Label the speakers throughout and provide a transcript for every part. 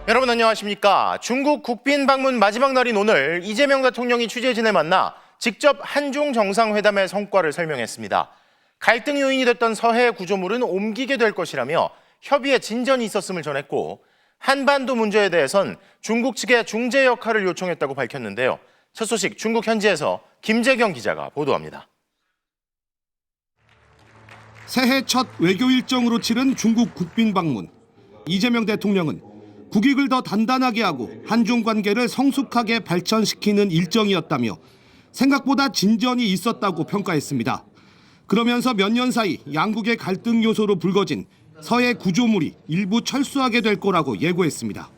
Speaker 1: 여러분 안녕하십니까? 중국 국빈 방문 마지막 날인 오늘 이재명 대통령이 취재진을 만나 직접 한중 정상회담의 성과를 설명했습니다. 갈등 요인이 됐던 서해 구조물은 옮기게 될 것이라며 협의에 진전이 있었음을 전했고 한반도 문제에 대해선 중국 측에 중재 역할을 요청했다고 밝혔는데요. 첫 소식 중국 현지에서 김재경 기자가 보도합니다.
Speaker 2: 새해 첫 외교 일정으로 치른 중국 국빈 방문. 이재명 대통령은 국익을 더 단단하게 하고 한중 관계를 성숙하게 발전시키는 일정이었다며 생각보다 진전이 있었다고 평가했습니다. 그러면서 몇 년 사이 양국의 갈등 요소로 불거진 서해 구조물이 일부 철수하게 될 거라고 예고했습니다.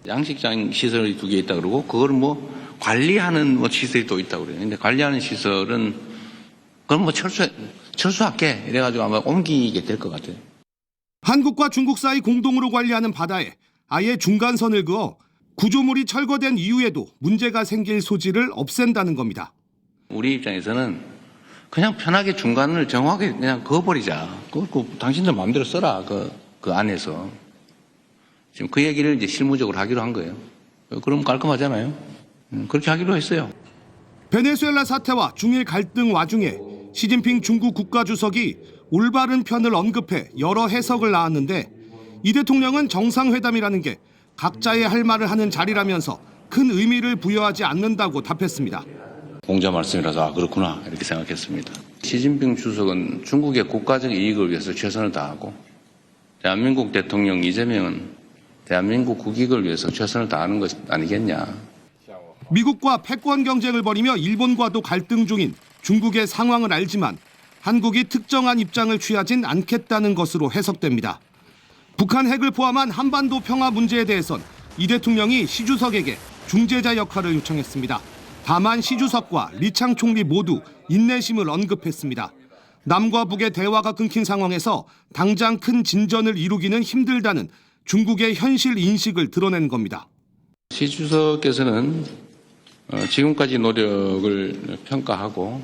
Speaker 3: 양식장 시설이 2개 있다 그러고 그걸 관리하는 시설이 또 있다고 그래요. 근데 관리하는 시설은 그럼 철수할게 이래가지고 아마 옮기게 될 것 같아요.
Speaker 2: 한국과 중국 사이 공동으로 관리하는 바다에 아예 중간선을 그어 구조물이 철거된 이후에도 문제가 생길 소지를 없앤다는 겁니다.
Speaker 3: 우리 입장에서는 그냥 편하게 중간을 정확하게 그냥 그어버리자. 당신들 마음대로 써라. 그 안에서. 지금 그 얘기를 이제 실무적으로 하기로 한 거예요. 그럼 깔끔하잖아요. 그렇게 하기로 했어요.
Speaker 2: 베네수엘라 사태와 중일 갈등 와중에 시진핑 중국 국가주석이 올바른 편을 언급해 여러 해석을 낳았는데 이 대통령은 정상회담이라는 게 각자의 할 말을 하는 자리라면서 큰 의미를 부여하지 않는다고 답했습니다.
Speaker 3: 공자 말씀이라서 그렇구나 이렇게 생각했습니다. 시진핑 주석은 중국의 국가적 이익을 위해서 최선을 다하고 대한민국 대통령 이재명은 대한민국 국익을 위해서 최선을 다하는 것 아니겠냐.
Speaker 2: 미국과 패권 경쟁을 벌이며 일본과도 갈등 중인 중국의 상황을 알지만 한국이 특정한 입장을 취하진 않겠다는 것으로 해석됩니다. 북한 핵을 포함한 한반도 평화 문제에 대해선 이 대통령이 시 주석에게 중재자 역할을 요청했습니다. 다만 시 주석과 리창 총리 모두 인내심을 언급했습니다. 남과 북의 대화가 끊긴 상황에서 당장 큰 진전을 이루기는 힘들다는 중국의 현실 인식을 드러낸 겁니다.
Speaker 3: 시 주석께서는 지금까지 노력을 평가하고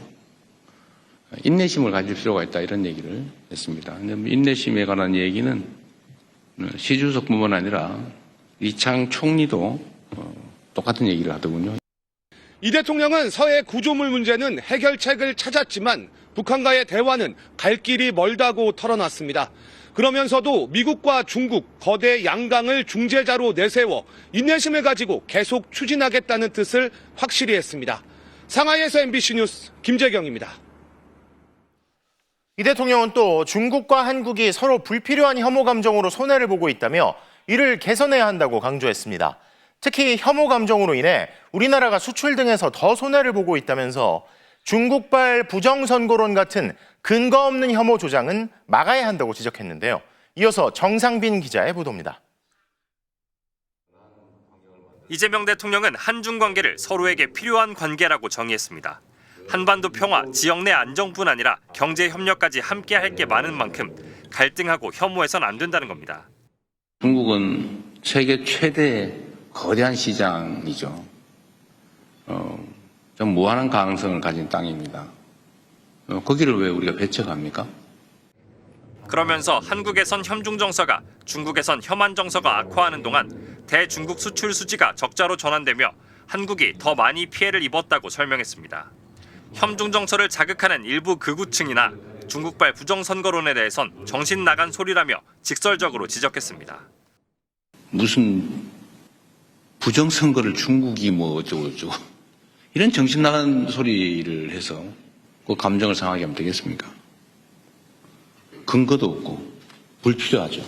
Speaker 3: 인내심을 가질 필요가 있다 이런 얘기를 했습니다. 인내심에 관한 얘기는 시 주석뿐만 아니라 리창 총리도 똑같은 얘기를 하더군요.
Speaker 4: 이 대통령은 서해 구조물 문제는 해결책을 찾았지만 북한과의 대화는 갈 길이 멀다고 털어놨습니다. 그러면서도 미국과 중국 거대 양강을 중재자로 내세워 인내심을 가지고 계속 추진하겠다는 뜻을 확실히 했습니다. 상하이에서 MBC 뉴스 김재경입니다.
Speaker 1: 이 대통령은 또 중국과 한국이 서로 불필요한 혐오 감정으로 손해를 보고 있다며 이를 개선해야 한다고 강조했습니다. 특히 혐오 감정으로 인해 우리나라가 수출 등에서 더 손해를 보고 있다면서 중국발 부정선거론 같은 근거 없는 혐오 조장은 막아야 한다고 지적했는데요. 이어서 정상빈 기자의 보도입니다.
Speaker 5: 이재명 대통령은 한중 관계를 서로에게 필요한 관계라고 정의했습니다. 한반도 평화, 지역 내 안정뿐 아니라 경제 협력까지 함께 할 게 많은 만큼 갈등하고 혐오해선 안 된다는 겁니다.
Speaker 3: 중국은 세계 최대 거대한 시장이죠. 좀 무한한 가능성을 가진 땅입니다. 거기를 왜 우리가 배척합니까?
Speaker 5: 그러면서 한국에선 혐중 정서가, 중국에선 혐한 정서가 악화하는 동안 대중국 수출 수지가 적자로 전환되며 한국이 더 많이 피해를 입었다고 설명했습니다. 혐중 정서를 자극하는 일부 극우층이나 중국발 부정선거론에 대해선 정신 나간 소리라며 직설적으로 지적했습니다.
Speaker 3: 무슨 부정선거를 중국이 어쩌고 이런 정신 나간 소리를 해서 그 감정을 상하게 하면 되겠습니까? 근거도 없고 불필요하죠.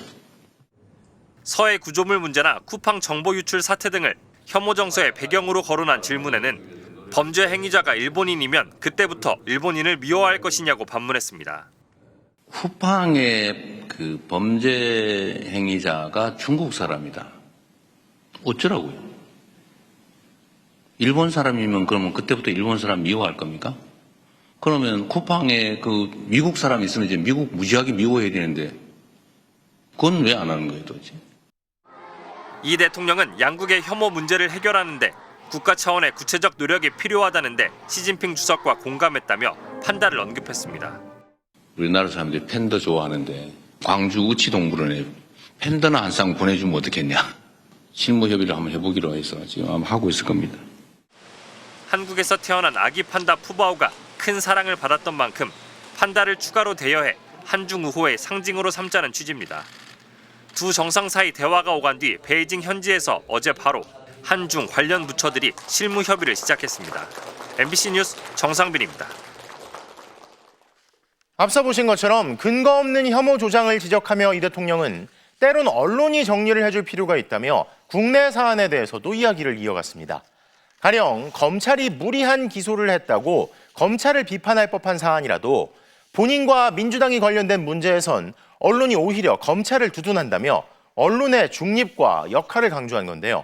Speaker 5: 서해 구조물 문제나 쿠팡 정보 유출 사태 등을 혐오 정서의 배경으로 거론한 질문에는 범죄 행위자가 일본인이면 그때부터 일본인을 미워할 것이냐고 반문했습니다.
Speaker 3: 쿠팡의 그 범죄 행위자가 중국 사람이다. 어쩌라고요? 일본 사람이면 그러면 그때부터 일본 사람 미워할 겁니까? 그러면 쿠팡에 그 미국 사람 있으면 이제 미국 무지하게 미워해야 되는데 그건 왜 안 하는 거예요, 도대체?
Speaker 5: 이 대통령은 양국의 혐오 문제를 해결하는데 국가 차원의 구체적 노력이 필요하다는데 시진핑 주석과 공감했다며 판다를 언급했습니다.
Speaker 3: 우리나라 사람들이 팬더 좋아하는데 광주 우치동물원에 팬더나 한 쌍 보내주면 어떻겠냐. 실무 협의를 한번 해보기로 해서 지금 아마 하고 있을 겁니다.
Speaker 5: 한국에서 태어난 아기 판다 푸바오가 큰 사랑을 받았던 만큼 판다를 추가로 대여해 한중 우호의 상징으로 삼자는 취지입니다. 두 정상 사이 대화가 오간 뒤 베이징 현지에서 어제 바로 한중 관련 부처들이 실무 협의를 시작했습니다. MBC 뉴스 정상빈입니다.
Speaker 1: 앞서 보신 것처럼 근거 없는 혐오 조장을 지적하며 이 대통령은 때론 언론이 정리를 해줄 필요가 있다며 국내 사안에 대해서도 이야기를 이어갔습니다. 가령 검찰이 무리한 기소를 했다고 검찰을 비판할 법한 사안이라도 본인과 민주당이 관련된 문제에선 언론이 오히려 검찰을 두둔한다며 언론의 중립과 역할을 강조한 건데요.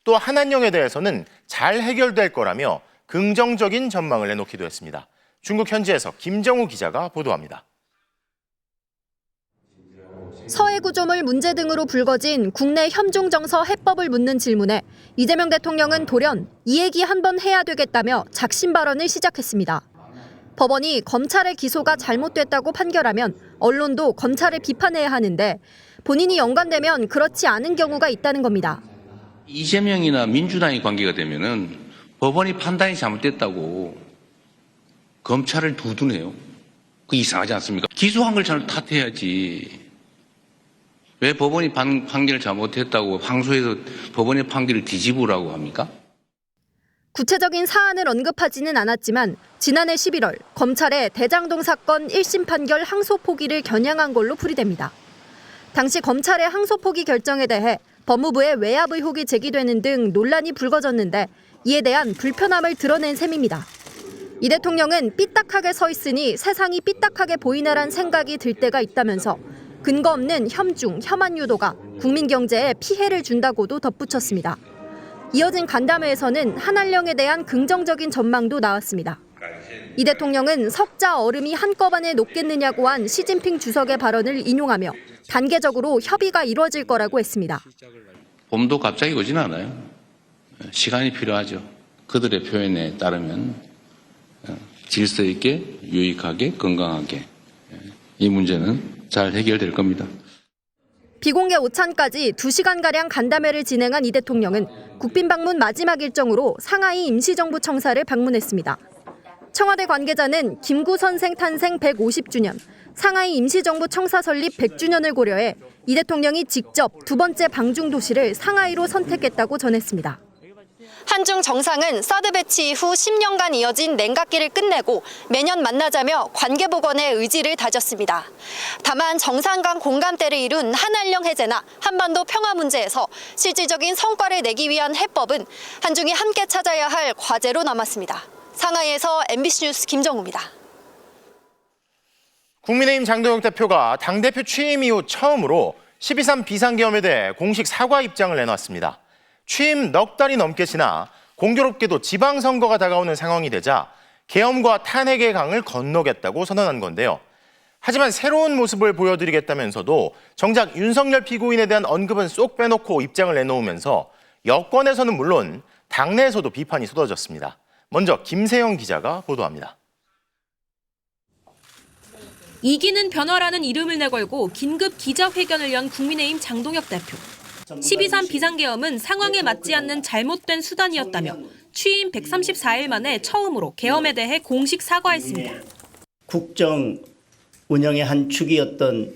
Speaker 1: 또 한한령에 대해서는 잘 해결될 거라며 긍정적인 전망을 내놓기도 했습니다. 중국 현지에서 김정우 기자가 보도합니다.
Speaker 6: 서해 구조물 문제 등으로 불거진 국내 협중정서 해법을 묻는 질문에 이재명 대통령은 돌연 이 얘기 한번 해야 되겠다며 작심 발언을 시작했습니다. 법원이 검찰의 기소가 잘못됐다고 판결하면 언론도 검찰을 비판해야 하는데 본인이 연관되면 그렇지 않은 경우가 있다는 겁니다.
Speaker 3: 이재명이나 민주당이 관계가 되면은 법원이 판단이 잘못됐다고 검찰을 두둔해요. 그 이상하지 않습니까? 기소한 걸 잘 탓해야지. 왜 법원이 판결을 잘못했다고 항소해서 법원의 판결을 뒤집으라고 합니까?
Speaker 6: 구체적인 사안을 언급하지는 않았지만 지난해 11월 검찰의 대장동 사건 1심 판결 항소 포기를 겨냥한 걸로 풀이됩니다. 당시 검찰의 항소 포기 결정에 대해 법무부의 외압 의혹이 제기되는 등 논란이 불거졌는데 이에 대한 불편함을 드러낸 셈입니다. 이 대통령은 삐딱하게 서 있으니 세상이 삐딱하게 보이나란 생각이 들 때가 있다면서 근거 없는 혐중, 혐한 유도가 국민 경제에 피해를 준다고도 덧붙였습니다. 이어진 간담회에서는 한한령에 대한 긍정적인 전망도 나왔습니다. 이 대통령은 석자 얼음이 한꺼번에 녹겠느냐고 한 시진핑 주석의 발언을 인용하며 단계적으로 협의가 이루어질 거라고 했습니다.
Speaker 3: 봄도 갑자기 오진 않아요. 시간이 필요하죠. 그들의 표현에 따르면 질서 있게, 유익하게, 건강하게 이 문제는 잘 해결될 겁니다.
Speaker 6: 비공개 오찬까지 2시간가량 간담회를 진행한 이 대통령은 국빈 방문 마지막 일정으로 상하이 임시정부 청사를 방문했습니다. 청와대 관계자는 김구 선생 탄생 150주년, 상하이 임시정부 청사 설립 100주년을 고려해 이 대통령이 직접 두 번째 방중 도시를 상하이로 선택했다고 전했습니다. 한중 정상은 사드 배치 이후 10년간 이어진 냉각기를 끝내고 매년 만나자며 관계 복원의 의지를 다졌습니다. 다만 정상 간 공감대를 이룬 한한령 해제나 한반도 평화 문제에서 실질적인 성과를 내기 위한 해법은 한중이 함께 찾아야 할 과제로 남았습니다. 상하이에서 MBC 뉴스 김정우입니다.
Speaker 1: 국민의힘 장동혁 대표가 당대표 취임 이후 처음으로 12.3 비상계엄에 대해 공식 사과 입장을 내놨습니다. 취임 넉 달이 넘게 지나 공교롭게도 지방선거가 다가오는 상황이 되자 계엄과 탄핵의 강을 건너겠다고 선언한 건데요. 하지만 새로운 모습을 보여드리겠다면서도 정작 윤석열 피고인에 대한 언급은 쏙 빼놓고 입장을 내놓으면서 여권에서는 물론 당내에서도 비판이 쏟아졌습니다. 먼저 김세영 기자가 보도합니다.
Speaker 7: 이기는 변화라는 이름을 내걸고 긴급 기자회견을 연 국민의힘 장동혁 대표. 12.3 비상계엄은 상황에 맞지 않는 잘못된 수단이었다며 취임 134일 만에 처음으로 계엄에 대해 공식 사과했습니다.
Speaker 8: 국정 운영의 한 축이었던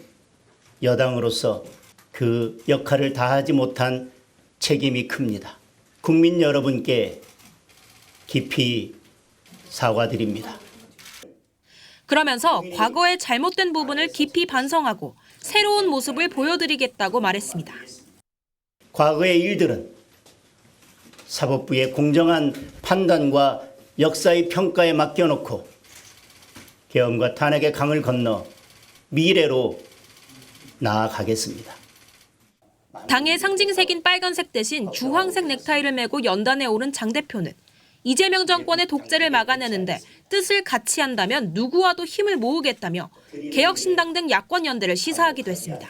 Speaker 8: 여당으로서 그 역할을 다하지 못한 책임이 큽니다. 국민 여러분께 깊이 사과드립니다.
Speaker 7: 그러면서 과거의 잘못된 부분을 깊이 반성하고 새로운 모습을 보여드리겠다고 말했습니다.
Speaker 8: 과거의 일들은 사법부의 공정한 판단과 역사의 평가에 맡겨놓고 계엄과 탄핵의 강을 건너 미래로 나아가겠습니다.
Speaker 7: 당의 상징색인 빨간색 대신 주황색 넥타이를 메고 연단에 오른 장 대표는 이재명 정권의 독재를 막아내는데 뜻을 같이 한다면 누구와도 힘을 모으겠다며 개혁신당 등 야권 연대를 시사하기도 했습니다.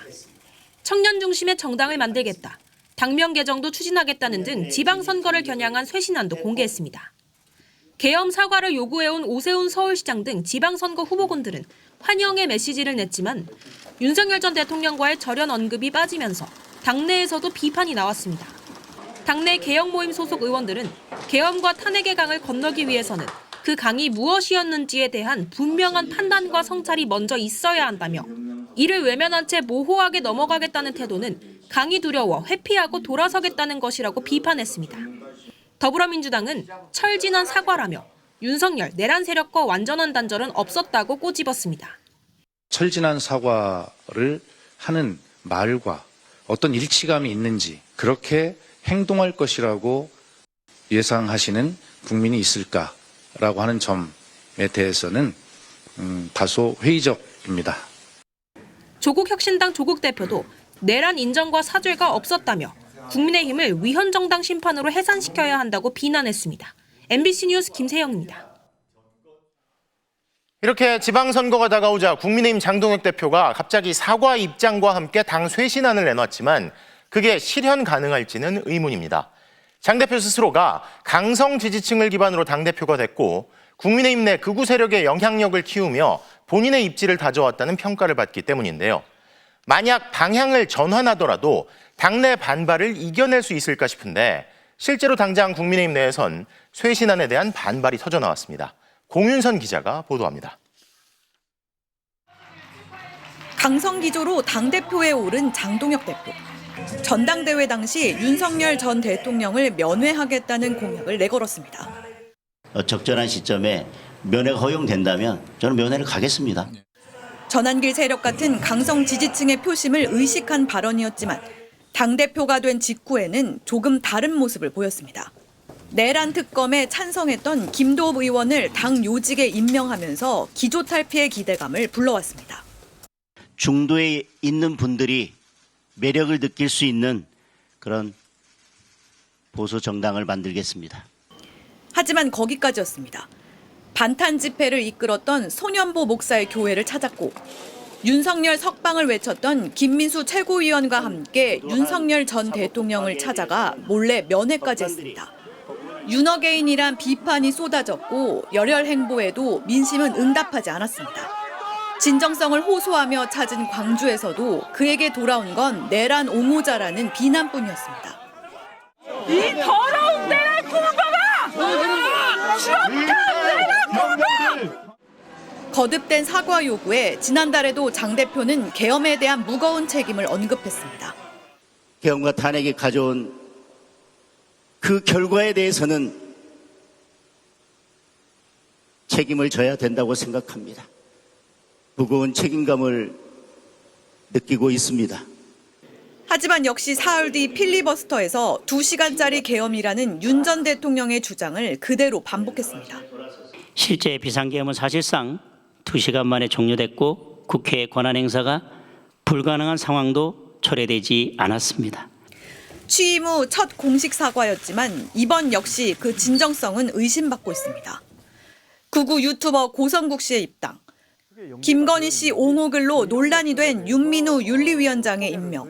Speaker 7: 청년 중심의 정당을 만들겠다, 당명 개정도 추진하겠다는 등 지방선거를 겨냥한 쇄신안도 공개했습니다. 계엄 사과를 요구해온 오세훈 서울시장 등 지방선거 후보군들은 환영의 메시지를 냈지만 윤석열 전 대통령과의 절연 언급이 빠지면서 당내에서도 비판이 나왔습니다. 당내 개혁 모임 소속 의원들은 계엄과 탄핵의 강을 건너기 위해서는 그 강이 무엇이었는지에 대한 분명한 판단과 성찰이 먼저 있어야 한다며 이를 외면한 채 모호하게 넘어가겠다는 태도는 강이 두려워 회피하고 돌아서겠다는 것이라고 비판했습니다. 더불어민주당은 철진한 사과라며 윤석열 내란 세력과 완전한 단절은 없었다고 꼬집었습니다.
Speaker 9: 철진한 사과를 하는 말과 어떤 일치감이 있는지 그렇게 행동할 것이라고 예상하시는 국민이 있을까라고 하는 점에 대해서는 다소 회의적입니다.
Speaker 7: 조국혁신당 조국 대표도 내란 인정과 사죄가 없었다며 국민의힘을 위헌정당 심판으로 해산시켜야 한다고 비난했습니다. MBC 뉴스 김세영입니다.
Speaker 1: 이렇게 지방선거가 다가오자 국민의힘 장동혁 대표가 갑자기 사과 입장과 함께 당 쇄신안을 내놨지만 그게 실현 가능할지는 의문입니다. 장 대표 스스로가 강성 지지층을 기반으로 당대표가 됐고 국민의힘 내 극우 세력의 영향력을 키우며 본인의 입지를 다져왔다는 평가를 받기 때문인데요. 만약 방향을 전환하더라도 당내 반발을 이겨낼 수 있을까 싶은데 실제로 당장 국민의힘 내에선 쇄신안에 대한 반발이 터져나왔습니다. 공윤선 기자가 보도합니다.
Speaker 10: 강성 기조로 당대표에 오른 장동혁 대표. 전당대회 당시 윤석열 전 대통령을 면회하겠다는 공약을 내걸었습니다.
Speaker 8: 적절한 시점에 면회가 허용된다면 저는 면회를 가겠습니다.
Speaker 10: 전환길 세력 같은 강성 지지층의 표심을 의식한 발언이었지만 당대표가 된 직후에는 조금 다른 모습을 보였습니다. 내란 특검에 찬성했던 김도읍 의원을 당 요직에 임명하면서 기조 탈피의 기대감을 불러왔습니다.
Speaker 8: 중도에 있는 분들이 매력을 느낄 수 있는 그런 보수 정당을 만들겠습니다.
Speaker 10: 하지만 거기까지였습니다. 반탄 집회를 이끌었던 소년보 목사의 교회를 찾았고 윤석열 석방을 외쳤던 김민수 최고위원과 함께 윤석열 전 대통령을 찾아가 몰래 면회까지 했습니다. 윤어게인이란 비판이 쏟아졌고 열혈 행보에도 민심은 응답하지 않았습니다. 진정성을 호소하며 찾은 광주에서도 그에게 돌아온 건 내란 옹호자라는 비난뿐이었습니다.
Speaker 11: 이 더러운 내란 공범아! 추악한 내란 공범!
Speaker 10: 거듭된 사과 요구에 지난달에도 장 대표는 계엄에 대한 무거운 책임을 언급했습니다.
Speaker 8: 계엄과 탄핵이 가져온 그 결과에 대해서는 책임을 져야 된다고 생각합니다. 무거운 책임감을 느끼고 있습니다.
Speaker 10: 하지만 역시 사흘 뒤 필리버스터에서 2시간짜리 계엄이라는 윤 전 대통령의 주장을 그대로 반복했습니다.
Speaker 12: 실제 비상계엄은 사실상 2시간 만에 종료됐고 국회의 권한 행사가 불가능한 상황도 초래되지 않았습니다.
Speaker 10: 취임 후 첫 공식 사과였지만 이번 역시 그 진정성은 의심받고 있습니다. 극우 유튜버 고성국 씨의 입당, 김건희 씨 옹호글로 논란이 된 윤민우 윤리위원장의 임명,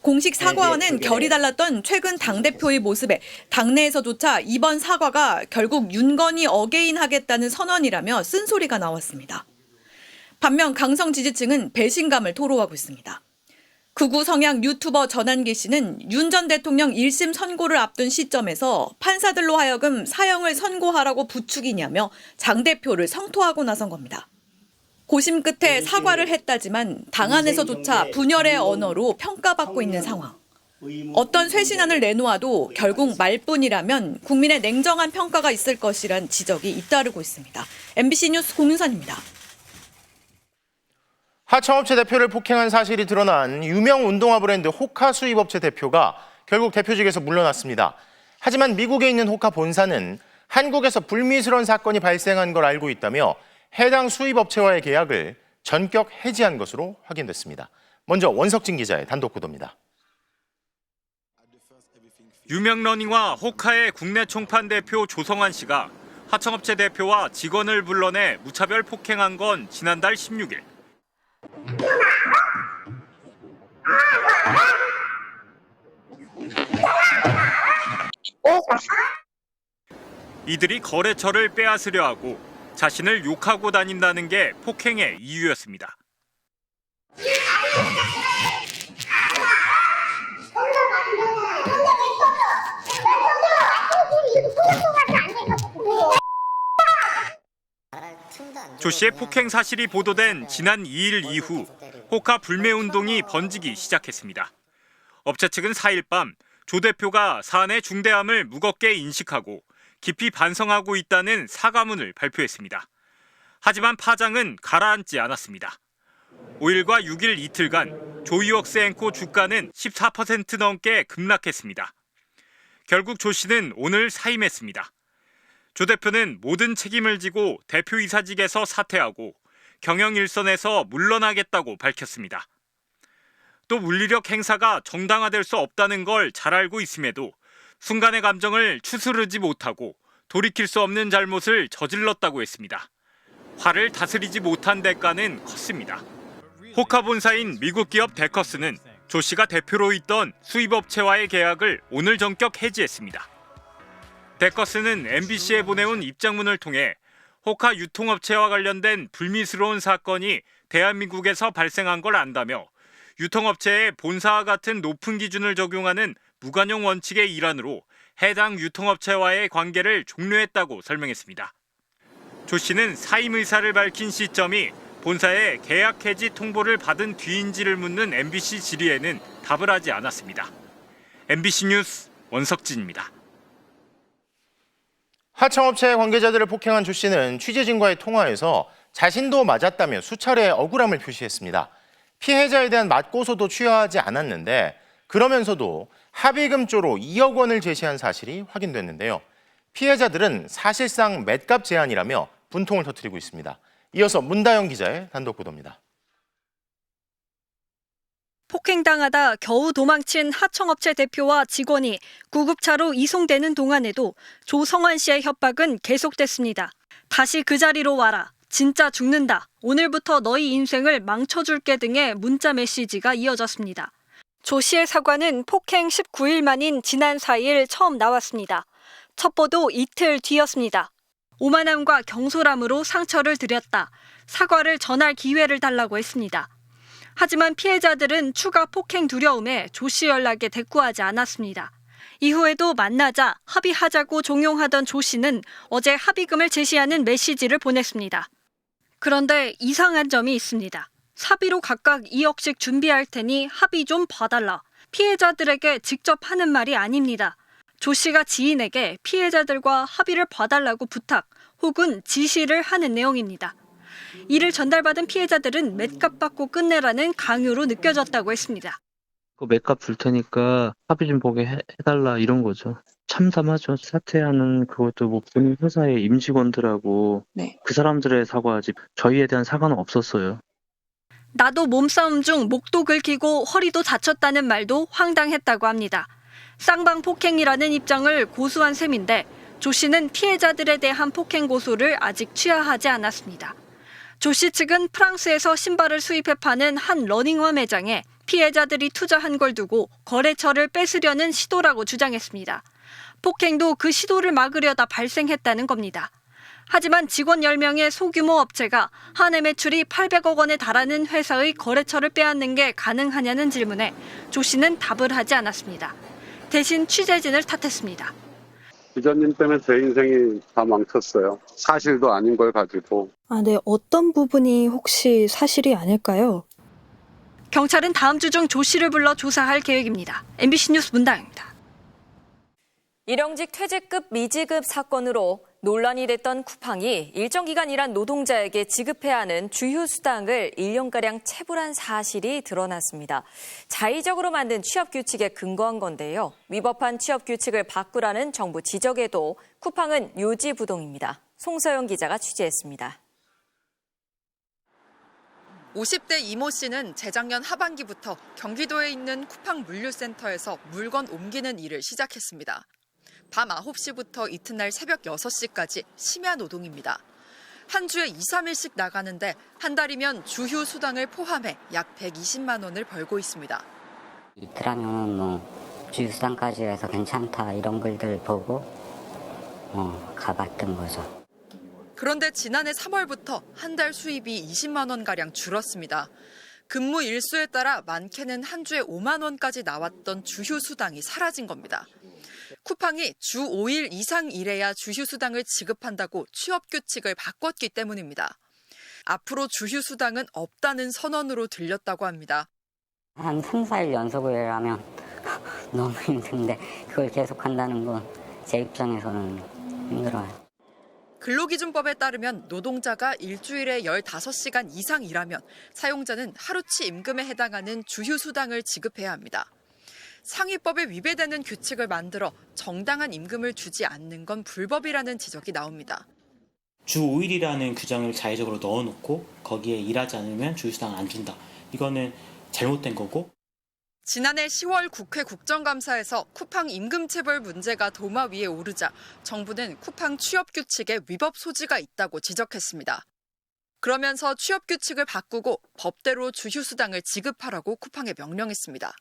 Speaker 10: 공식 사과와는 결이 달랐던 최근 당대표의 모습에 당내에서조차 이번 사과가 결국 윤건희 어게인 하겠다는 선언이라며 쓴소리가 나왔습니다. 반면 강성 지지층은 배신감을 토로하고 있습니다. 극우 성향 유튜버 전한기 씨는 윤 전 대통령 1심 선고를 앞둔 시점에서 판사들로 하여금 사형을 선고하라고 부추기냐며 장 대표를 성토하고 나선 겁니다. 고심 끝에 사과를 했다지만 당 안에서조차 분열의 언어로 평가받고 있는 상황. 어떤 쇄신안을 내놓아도 결국 말뿐이라면 국민의 냉정한 평가가 있을 것이란 지적이 잇따르고 있습니다. MBC 뉴스 공윤선입니다.
Speaker 1: 하청업체 대표를 폭행한 사실이 드러난 유명 운동화 브랜드 호카 수입업체 대표가 결국 대표직에서 물러났습니다. 하지만 미국에 있는 호카 본사는 한국에서 불미스러운 사건이 발생한 걸 알고 있다며 해당 수입업체와의 계약을 전격 해지한 것으로 확인됐습니다. 먼저 원석진 기자의 단독 보도입니다.
Speaker 5: 유명 러닝화 호카의 국내 총판 대표 조성환 씨가 하청업체 대표와 직원을 불러내 무차별 폭행한 건 지난달 16일. 이들이 거래처를 빼앗으려 하고 자신을 욕하고 다닌다는 게 폭행의 이유였습니다. 조 씨의 폭행 사실이 보도된 지난 2일 이후 호카 불매 운동이 번지기 시작했습니다. 업체 측은 4일 밤 조 대표가 사안의 중대함을 무겁게 인식하고 깊이 반성하고 있다는 사과문을 발표했습니다. 하지만 파장은 가라앉지 않았습니다. 5일과 6일 이틀간 조이웍스앤코 주가는 14% 넘게 급락했습니다. 결국 조 씨는 오늘 사임했습니다. 조 대표는 모든 책임을 지고 대표이사직에서 사퇴하고 경영 일선에서 물러나겠다고 밝혔습니다. 또 물리력 행사가 정당화될 수 없다는 걸 잘 알고 있음에도 순간의 감정을 추스르지 못하고 돌이킬 수 없는 잘못을 저질렀다고 했습니다. 화를 다스리지 못한 대가는 컸습니다. 호카 본사인 미국 기업 데커스는 조 씨가 대표로 있던 수입업체와의 계약을 오늘 전격 해지했습니다. 데커스는 MBC에 보내온 입장문을 통해 호카 유통업체와 관련된 불미스러운 사건이 대한민국에서 발생한 걸 안다며 유통업체에 본사와 같은 높은 기준을 적용하는 무관용 원칙의 일환으로 해당 유통업체와의 관계를 종료했다고 설명했습니다. 조 씨는 사임 의사를 밝힌 시점이 본사의 계약 해지 통보를 받은 뒤인지를 묻는 MBC 질의에는 답을 하지 않았습니다. MBC 뉴스 원석진입니다.
Speaker 1: 하청업체 관계자들을 폭행한 조 씨는 취재진과의 통화에서 자신도 맞았다며 수차례 억울함을 표시했습니다. 피해자에 대한 맞고소도 취하지 않았는데 그러면서도 합의금조로 2억 원을 제시한 사실이 확인됐는데요. 피해자들은 사실상 맷값 제한이라며 분통을 터뜨리고 있습니다. 이어서 문다영 기자의 단독 보도입니다.
Speaker 6: 폭행당하다 겨우 도망친 하청업체 대표와 직원이 구급차로 이송되는 동안에도 조성환 씨의 협박은 계속됐습니다. 다시 그 자리로 와라. 진짜 죽는다. 오늘부터 너희 인생을 망쳐줄게 등의 문자 메시지가 이어졌습니다. 조 씨의 사과는 폭행 19일 만인 지난 4일 처음 나왔습니다. 첩보도 이틀 뒤였습니다. 오만함과 경솔함으로 상처를 드렸다. 사과를 전할 기회를 달라고 했습니다. 하지만 피해자들은 추가 폭행 두려움에 조 씨 연락에 대꾸하지 않았습니다. 이후에도 만나자 합의하자고 종용하던 조 씨는 어제 합의금을 제시하는 메시지를 보냈습니다. 그런데 이상한 점이 있습니다. 사비로 각각 2억씩 준비할 테니 합의 좀 봐달라. 피해자들에게 직접 하는 말이 아닙니다. 조 씨가 지인에게 피해자들과 합의를 봐달라고 부탁 혹은 지시를 하는 내용입니다. 이를 전달받은 피해자들은 맷값 받고 끝내라는 강요로 느껴졌다고 했습니다.
Speaker 13: 그 맷값 줄 테니까 합의 좀 보게 해달라 이런 거죠. 참담하죠. 사퇴하는 그것도 뭐 본인 회사의 임직원들하고 그 사람들의 사과하지 저희에 대한 사과는 없었어요.
Speaker 6: 나도 몸싸움 중 목도 긁히고 허리도 다쳤다는 말도 황당했다고 합니다. 쌍방 폭행이라는 입장을 고수한 셈인데 조 씨는 피해자들에 대한 폭행 고소를 아직 취하하지 않았습니다. 조 씨 측은 프랑스에서 신발을 수입해 파는 한 러닝화 매장에 피해자들이 투자한 걸 두고 거래처를 뺏으려는 시도라고 주장했습니다. 폭행도 그 시도를 막으려다 발생했다는 겁니다. 하지만 직원 10명의 소규모 업체가 한 해 매출이 800억 원에 달하는 회사의 거래처를 빼앗는 게 가능하냐는 질문에 조 씨는 답을 하지 않았습니다. 대신 취재진을 탓했습니다.
Speaker 14: 기자님 때문에 제 인생이 다 망쳤어요. 사실도 아닌 걸 가지고.
Speaker 6: 네, 어떤 부분이 혹시 사실이 아닐까요? 경찰은 다음 주 중 조 씨를 불러 조사할 계획입니다. MBC 뉴스 문다영입니다.
Speaker 15: 일용직 퇴직급 미지급 사건으로 논란이 됐던 쿠팡이 일정 기간 일한 노동자에게 지급해야 하는 주휴수당을 1년가량 체불한 사실이 드러났습니다. 자의적으로 만든 취업규칙에 근거한 건데요. 위법한 취업규칙을 바꾸라는 정부 지적에도 쿠팡은 요지부동입니다. 송서영 기자가 취재했습니다.
Speaker 16: 50대 이모 씨는 재작년 하반기부터 경기도에 있는 쿠팡 물류센터에서 물건 옮기는 일을 시작했습니다. 밤 9시부터 이튿날 새벽 6시까지 심야 노동입니다. 한 주에 2, 3일씩 나가는데 한 달이면 주휴 수당을 포함해 약 120만 원을 벌고 있습니다.
Speaker 17: 이틀 하면 뭐 주휴 수당까지 해서 괜찮다 이런 글들 보고 가봤던 거죠.
Speaker 16: 그런데 지난해 3월부터 한 달 수입이 20만 원가량 줄었습니다. 근무 일수에 따라 많게는 한 주에 5만 원까지 나왔던 주휴 수당이 사라진 겁니다. 쿠팡이 주 5일 이상 일해야 주휴 수당을 지급한다고 취업 규칙을 바꿨기 때문입니다. 앞으로 주휴수당은 없다는 선언으로 들렸다고 합니다.
Speaker 17: 한 3, 4일 연속을 하면 너무 힘든데 그걸 계속한다는 건 제 입장에서는 힘들어요.
Speaker 16: 근로기준법에 따르면 노동자가 일주일에 15시간 이상 일하면 사용자는 하루치 임금에 해당하는 주휴수당을 지급해야 합니다. 상위법에 위배되는 규칙을 만들어 정당한 임금을 주지 않는 건 불법이라는 지적이 나옵니다.
Speaker 18: 주 5일이라는 규정을 자의적으로 넣어놓고 거기에 일하지 않으면 주휴수당을 안 준다. 이거는 잘못된 거고.
Speaker 16: 지난해 10월 국회 국정감사에서 쿠팡 임금체불 문제가 도마 위에 오르자 정부는 쿠팡 취업규칙에 위법 소지가 있다고 지적했습니다. 그러면서 취업규칙을 바꾸고 법대로 주휴수당을 지급하라고 쿠팡에 명령했습니다.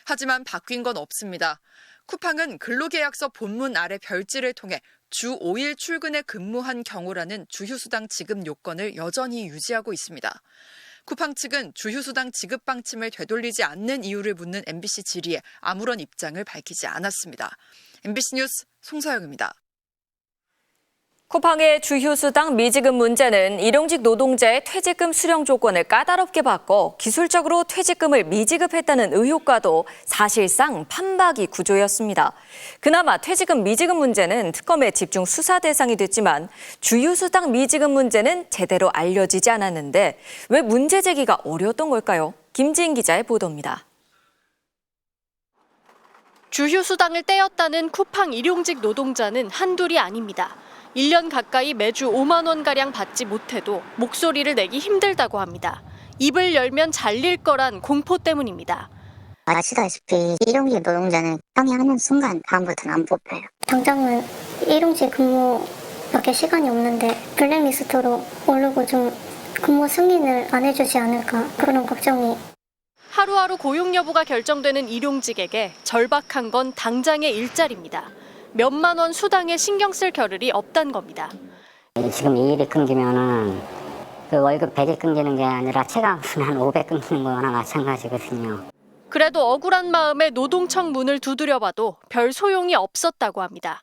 Speaker 16: 하지만 바뀐 건 없습니다. 쿠팡은 근로계약서 본문 아래 별지를 통해 주 5일 출근에 근무한 경우라는 주휴수당 지급 요건을 여전히 유지하고 있습니다. 쿠팡 측은 주휴수당 지급 방침을 되돌리지 않는 이유를 묻는 MBC 질의에 아무런 입장을 밝히지 않았습니다. MBC 뉴스 송서영입니다.
Speaker 15: 쿠팡의 주휴수당 미지급 문제는 일용직 노동자의 퇴직금 수령 조건을 까다롭게 바꿔 기술적으로 퇴직금을 미지급했다는 의혹과도 사실상 판박이 구조였습니다. 그나마 퇴직금 미지급 문제는 특검의 집중 수사 대상이 됐지만 주휴수당 미지급 문제는 제대로 알려지지 않았는데 왜 문제 제기가 어려웠던 걸까요? 김지인 기자의 보도입니다.
Speaker 6: 주휴수당을 떼었다는 쿠팡 일용직 노동자는 한둘이 아닙니다. 1년 가까이 매주 5만 원가량 받지 못해도 목소리를 내기 힘들다고 합니다. 입을 열면 잘릴 거란 공포 때문입니다.
Speaker 19: 아시다시피 일용직 노동자는 항의하는 순간 다음부터는 안 뽑혀요.
Speaker 20: 당장은 일용직 근무밖에 시간이 없는데 블랙리스트로 오르고 좀 근무 승인을 안 해주지 않을까 그런 걱정이.
Speaker 6: 하루하루 고용 여부가 결정되는 일용직에게 절박한 건 당장의 일자리입니다. 몇만 원 수당에 신경 쓸 겨를이 없단 겁니다.
Speaker 17: 지금 이 일이 끊기면은 그 월급 100이 끊기는 게 아니라 체감은 한 500 끊기는 거나 마찬가지거든요.
Speaker 6: 그래도 억울한 마음에 노동청 문을 두드려봐도 별 소용이 없었다고 합니다.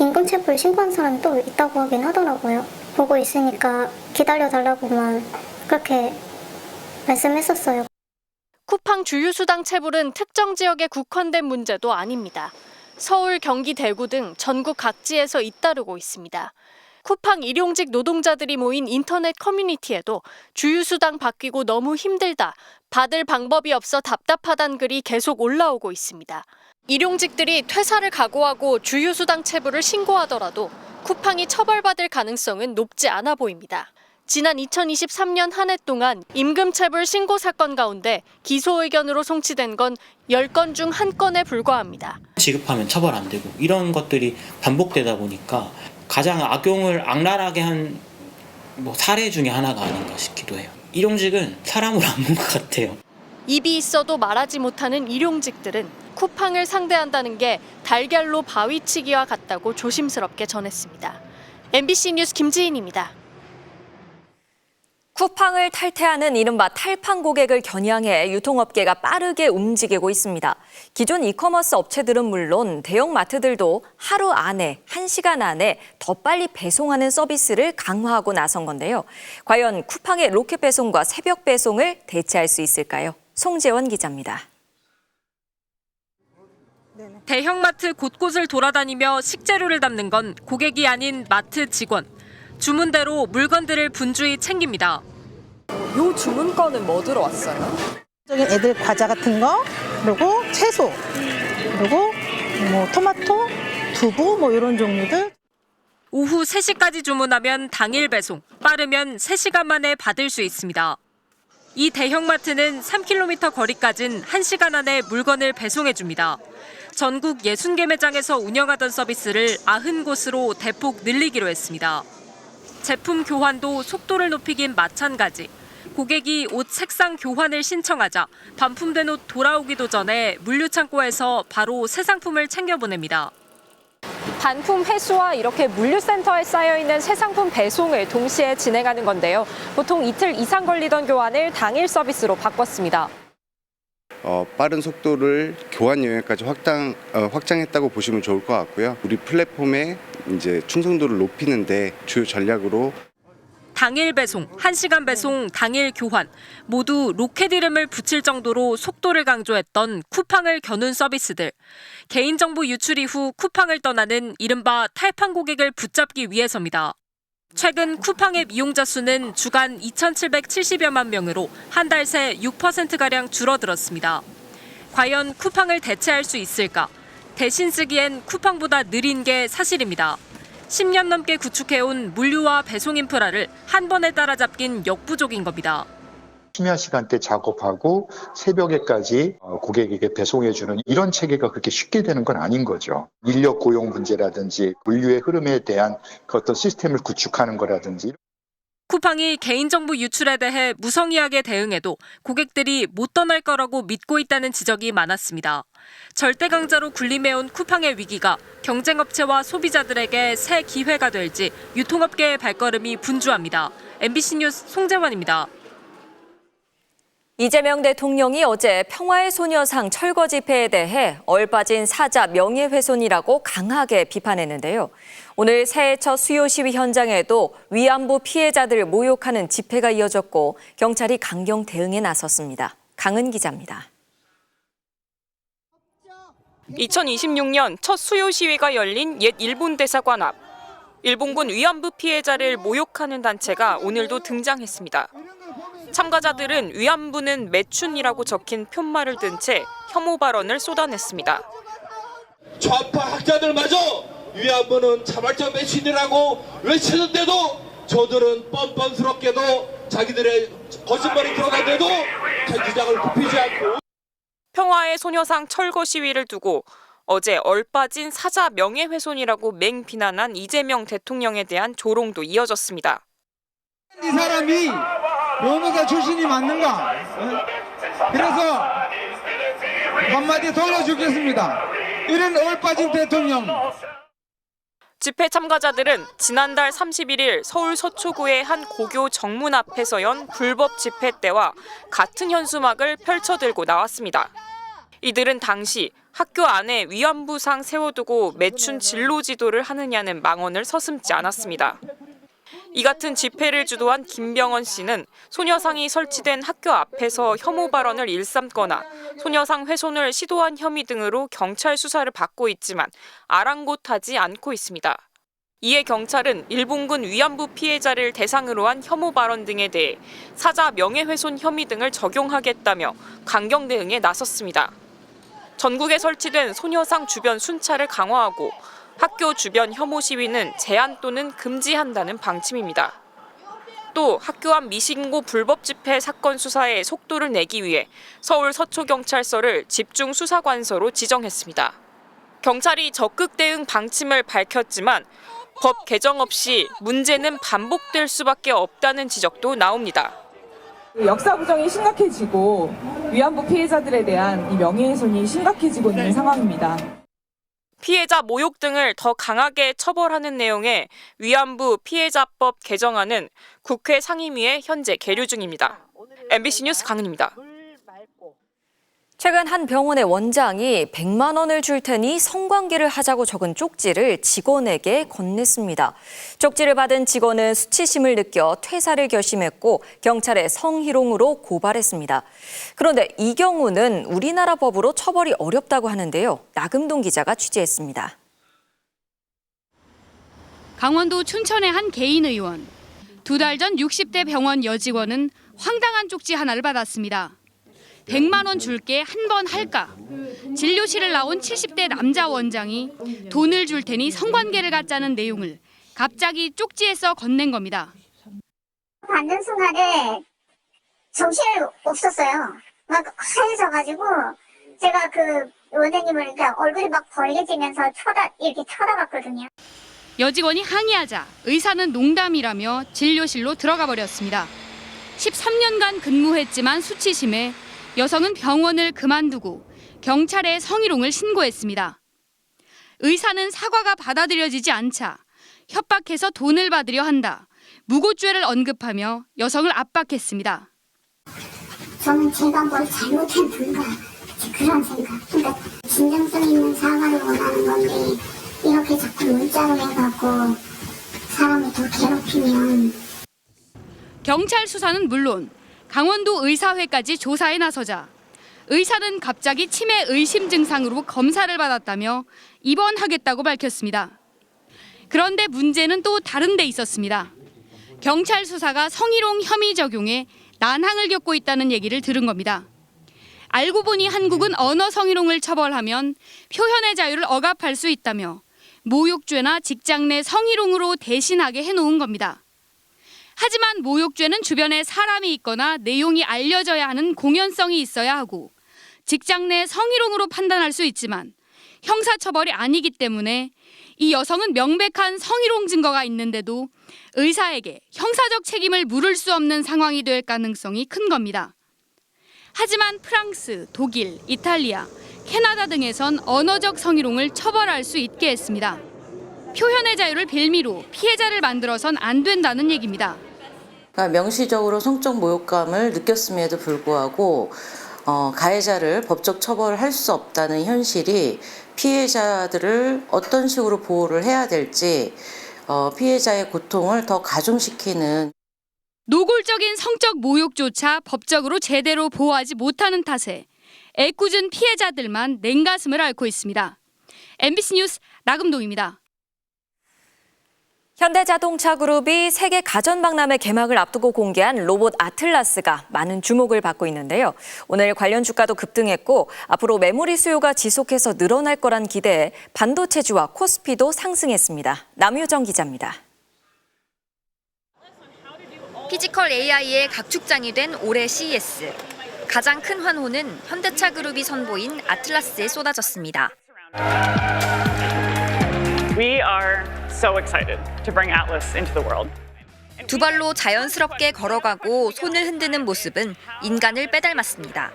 Speaker 20: 임금체불 신고한 사람이 또 있다고 하긴 하더라고요. 보고 있으니까 기다려달라고만 그렇게 말씀했었어요.
Speaker 6: 쿠팡 주휴수당 체불은 특정 지역에 국한된 문제도 아닙니다. 서울, 경기, 대구 등 전국 각지에서 잇따르고 있습니다. 쿠팡 일용직 노동자들이 모인 인터넷 커뮤니티에도 주휴수당 바뀌고 너무 힘들다, 받을 방법이 없어 답답하단 글이 계속 올라오고 있습니다. 일용직들이 퇴사를 각오하고 주휴수당 체불을 신고하더라도 쿠팡이 처벌받을 가능성은 높지 않아 보입니다. 지난 2023년 한 해 동안 임금체불 신고 사건 가운데 기소 의견으로 송치된 건 10건 중 1건에 불과합니다.
Speaker 18: 지급하면 처벌 안 되고 이런 것들이 반복되다 보니까 가장 악용을 한 사례 중에 하나가 아닌가 싶기도 해요. 일용직은 사람으로 안 본 것 같아요.
Speaker 6: 입이 있어도 말하지 못하는 일용직들은 쿠팡을 상대한다는 게 달걀로 바위치기와 같다고 조심스럽게 전했습니다. MBC 뉴스 김지인입니다.
Speaker 15: 쿠팡을 탈퇴하는 이른바 탈판 고객을 겨냥해 유통업계가 빠르게 움직이고 있습니다. 기존 이커머스 업체들은 물론 대형마트들도 하루 안에, 1시간 안에 더 빨리 배송하는 서비스를 강화하고 나선 건데요. 과연 쿠팡의 로켓 배송과 새벽 배송을 대체할 수 있을까요? 송재원 기자입니다.
Speaker 7: 대형마트 곳곳을 돌아다니며 식재료를 담는 건 고객이 아닌 마트 직원. 주문대로 물건들을 분주히 챙깁니다.
Speaker 16: 요 주문건은 뭐 들어왔어요?
Speaker 21: 애들 과자 같은 거, 그리고 채소, 그리고 토마토, 두부 이런 종류들.
Speaker 7: 오후 3시까지 주문하면 당일 배송, 빠르면 3시간 만에 받을 수 있습니다. 이 대형마트는 3km 거리까진 1시간 안에 물건을 배송해줍니다. 전국 60개 매장에서 운영하던 서비스를 90곳으로 대폭 늘리기로 했습니다. 제품 교환도 속도를 높이긴 마찬가지. 고객이 옷 색상 교환을 신청하자 반품된 옷 돌아오기도 전에 물류창고에서 바로 새 상품을 챙겨보냅니다.
Speaker 22: 반품 회수와 이렇게 물류센터에 쌓여있는 새 상품 배송을 동시에 진행하는 건데요. 보통 이틀 이상 걸리던 교환을 당일 서비스로 바꿨습니다.
Speaker 23: 빠른 속도를 교환 영역까지 확장했다고 보시면 좋을 것 같고요. 우리 플랫폼의 이제 충성도를 높이는데 주요 전략으로
Speaker 22: 당일 배송, 1시간 배송, 당일 교환 모두 로켓 이름을 붙일 정도로 속도를 강조했던 쿠팡을 겨눈 서비스들. 개인정보 유출 이후 쿠팡을 떠나는 이른바 탈판 고객을 붙잡기 위해서입니다. 최근 쿠팡의 이용자 수는 주간 2,770여만 명으로 한 달 새 6%가량 줄어들었습니다. 과연 쿠팡을 대체할 수 있을까? 대신 쓰기엔 쿠팡보다 느린 게 사실입니다. 10년 넘게 구축해온 물류와 배송 인프라를 한 번에 따라잡긴 역부족인 겁니다.
Speaker 2: 심야 시간대 작업하고 새벽에까지 고객에게 배송해주는 이런 체계가 그렇게 쉽게 되는 건 아닌 거죠. 인력 고용 문제라든지 물류의 흐름에 대한 그 어떤 시스템을 구축하는 거라든지.
Speaker 22: 쿠팡이 개인정보 유출에 대해 무성의하게 대응해도 고객들이 못 떠날 거라고 믿고 있다는 지적이 많았습니다. 절대 강자로 군림해온 쿠팡의 위기가 경쟁업체와 소비자들에게 새 기회가 될지 유통업계의 발걸음이 분주합니다. MBC 뉴스 송재환입니다.
Speaker 15: 이재명 대통령이 어제 평화의 소녀상 철거 집회에 대해 얼빠진 사자 명예훼손이라고 강하게 비판했는데요. 오늘 새해 첫 수요 시위 현장에도 위안부 피해자들을 모욕하는 집회가 이어졌고 경찰이 강경 대응에 나섰습니다. 강은 기자입니다.
Speaker 22: 2026년 첫 수요 시위가 열린 옛 일본 대사관 앞. 일본군 위안부 피해자를 모욕하는 단체가 오늘도 등장했습니다. 참가자들은 위안부는 매춘이라고 적힌 푯말을 든 채 혐오 발언을 쏟아냈습니다.
Speaker 3: 좌파 학자들마저 위안부는 자발적 매춘이라고 외치는데도 저들은 뻔뻔스럽게도 자기들의 거짓말이 들어간데도 자기장을 굽히지 않고
Speaker 22: 평화의 소녀상 철거 시위를 두고 어제 얼빠진 사자 명예훼손이라고 맹비난한 이재명 대통령에 대한 조롱도 이어졌습니다.
Speaker 4: 이 사람이 변호사 출신이 맞는가? 그래서 한마디 돌려주겠습니다. 이런 얼빠진 대통령.
Speaker 22: 집회 참가자들은 지난달 31일 서울 서초구의 한 고교 정문 앞에서 연 불법 집회 때와 같은 현수막을 펼쳐들고 나왔습니다. 이들은 당시 학교 안에 위안부상 세워두고 매춘 진로 지도를 하느냐는 망언을 서슴지 않았습니다. 이 같은 집회를 주도한 김병원 씨는 소녀상이 설치된 학교 앞에서 혐오 발언을 일삼거나 소녀상 훼손을 시도한 혐의 등으로 경찰 수사를 받고 있지만 아랑곳하지 않고 있습니다. 이에 경찰은 일본군 위안부 피해자를 대상으로 한 혐오 발언 등에 대해 사자 명예훼손 혐의 등을 적용하겠다며 강경 대응에 나섰습니다. 전국에 설치된 소녀상 주변 순찰을 강화하고 학교 주변 혐오 시위는 제한 또는 금지한다는 방침입니다. 또 학교 앞 미신고 불법 집회 사건 수사에 속도를 내기 위해 서울 서초경찰서를 집중 수사관서로 지정했습니다. 경찰이 적극 대응 방침을 밝혔지만 법 개정 없이 문제는 반복될 수밖에 없다는 지적도 나옵니다.
Speaker 24: 역사 부정이 심각해지고 위안부 피해자들에 대한 이 명예훼손이 심각해지고 있는 상황입니다.
Speaker 22: 피해자 모욕 등을 더 강하게 처벌하는 내용의 위안부 피해자법 개정안은 국회 상임위에 현재 계류 중입니다. MBC 뉴스 강은입니다.
Speaker 15: 최근 한 병원의 원장이 100만 원을 줄 테니 성관계를 하자고 적은 쪽지를 직원에게 건넸습니다. 쪽지를 받은 직원은 수치심을 느껴 퇴사를 결심했고 경찰에 성희롱으로 고발했습니다. 그런데 이 경우는 우리나라 법으로 처벌이 어렵다고 하는데요. 나금동 기자가 취재했습니다.
Speaker 25: 강원도 춘천의 한 개인 의원. 2달 전 60대 병원 여직원은 황당한 쪽지 하나를 받았습니다. 100만 원 줄게 한 번 할까? 진료실을 나온 70대 남자 원장이 돈을 줄 테니 성관계를 갖자는 내용을 갑자기 쪽지에 써 건넨 겁니다.
Speaker 19: 받는 순간에 정신이 없었어요. 막 하얘져가지고 제가 그 원장님을 얼굴이 막 벌게지면서 이렇게 쳐다봤거든요.
Speaker 25: 여직원이 항의하자 의사는 농담이라며 진료실로 들어가 버렸습니다. 13년간 근무했지만 수치심에 여성은 병원을 그만두고 경찰에 성희롱을 신고했습니다. 의사는 사과가 받아들여지지 않자 협박해서 돈을 받으려 한다. 무고죄를 언급하며 여성을 압박했습니다.
Speaker 19: 저는 제가 뭘 잘못한 건가 그런 생각. 그러니까 진정성 있는 사과를 원하는 건데 이렇게 자꾸 문자로 해갖고 사람을 더 괴롭히면
Speaker 25: 경찰 수사는 물론 강원도 의사회까지 조사에 나서자 의사는 갑자기 치매 의심 증상으로 검사를 받았다며 입원하겠다고 밝혔습니다. 그런데 문제는 또 다른 데 있었습니다. 경찰 수사가 성희롱 혐의 적용에 난항을 겪고 있다는 얘기를 들은 겁니다. 알고 보니 한국은 언어 성희롱을 처벌하면 표현의 자유를 억압할 수 있다며 모욕죄나 직장 내 성희롱으로 대신하게 해놓은 겁니다. 하지만 모욕죄는 주변에 사람이 있거나 내용이 알려져야 하는 공연성이 있어야 하고 직장 내 성희롱으로 판단할 수 있지만 형사처벌이 아니기 때문에 이 여성은 명백한 성희롱 증거가 있는데도 의사에게 형사적 책임을 물을 수 없는 상황이 될 가능성이 큰 겁니다. 하지만 프랑스, 독일, 이탈리아, 캐나다 등에선 언어적 성희롱을 처벌할 수 있게 했습니다. 표현의 자유를 빌미로 피해자를 만들어선 안 된다는 얘기입니다.
Speaker 8: 그러니까 명시적으로 성적 모욕감을 느꼈음에도 불구하고 가해자를 법적 처벌할 수 없다는 현실이 피해자들을 어떤 식으로 보호를 해야 될지 피해자의 고통을 더 가중시키는
Speaker 25: 노골적인 성적 모욕조차 법적으로 제대로 보호하지 못하는 탓에 애꿎은 피해자들만 냉가슴을 앓고 있습니다. MBC 뉴스 나금동입니다.
Speaker 15: 현대자동차그룹이 세계 가전박람회 개막을 앞두고 공개한 로봇 아틀라스가 많은 주목을 받고 있는데요. 오늘 관련 주가도 급등했고 앞으로 메모리 수요가 지속해서 늘어날 거란 기대에 반도체주와 코스피도 상승했습니다. 남유정 기자입니다. 피지컬 AI의 각축장이 된 올해 CES. 가장 큰 환호는 현대차그룹이 선보인 아틀라스에 쏟아졌습니다.
Speaker 9: We are so excited to bring Atlas into the world.
Speaker 15: 두 발로 자연스럽게 걸어가고 손을 흔드는 모습은 인간을 빼닮았습니다.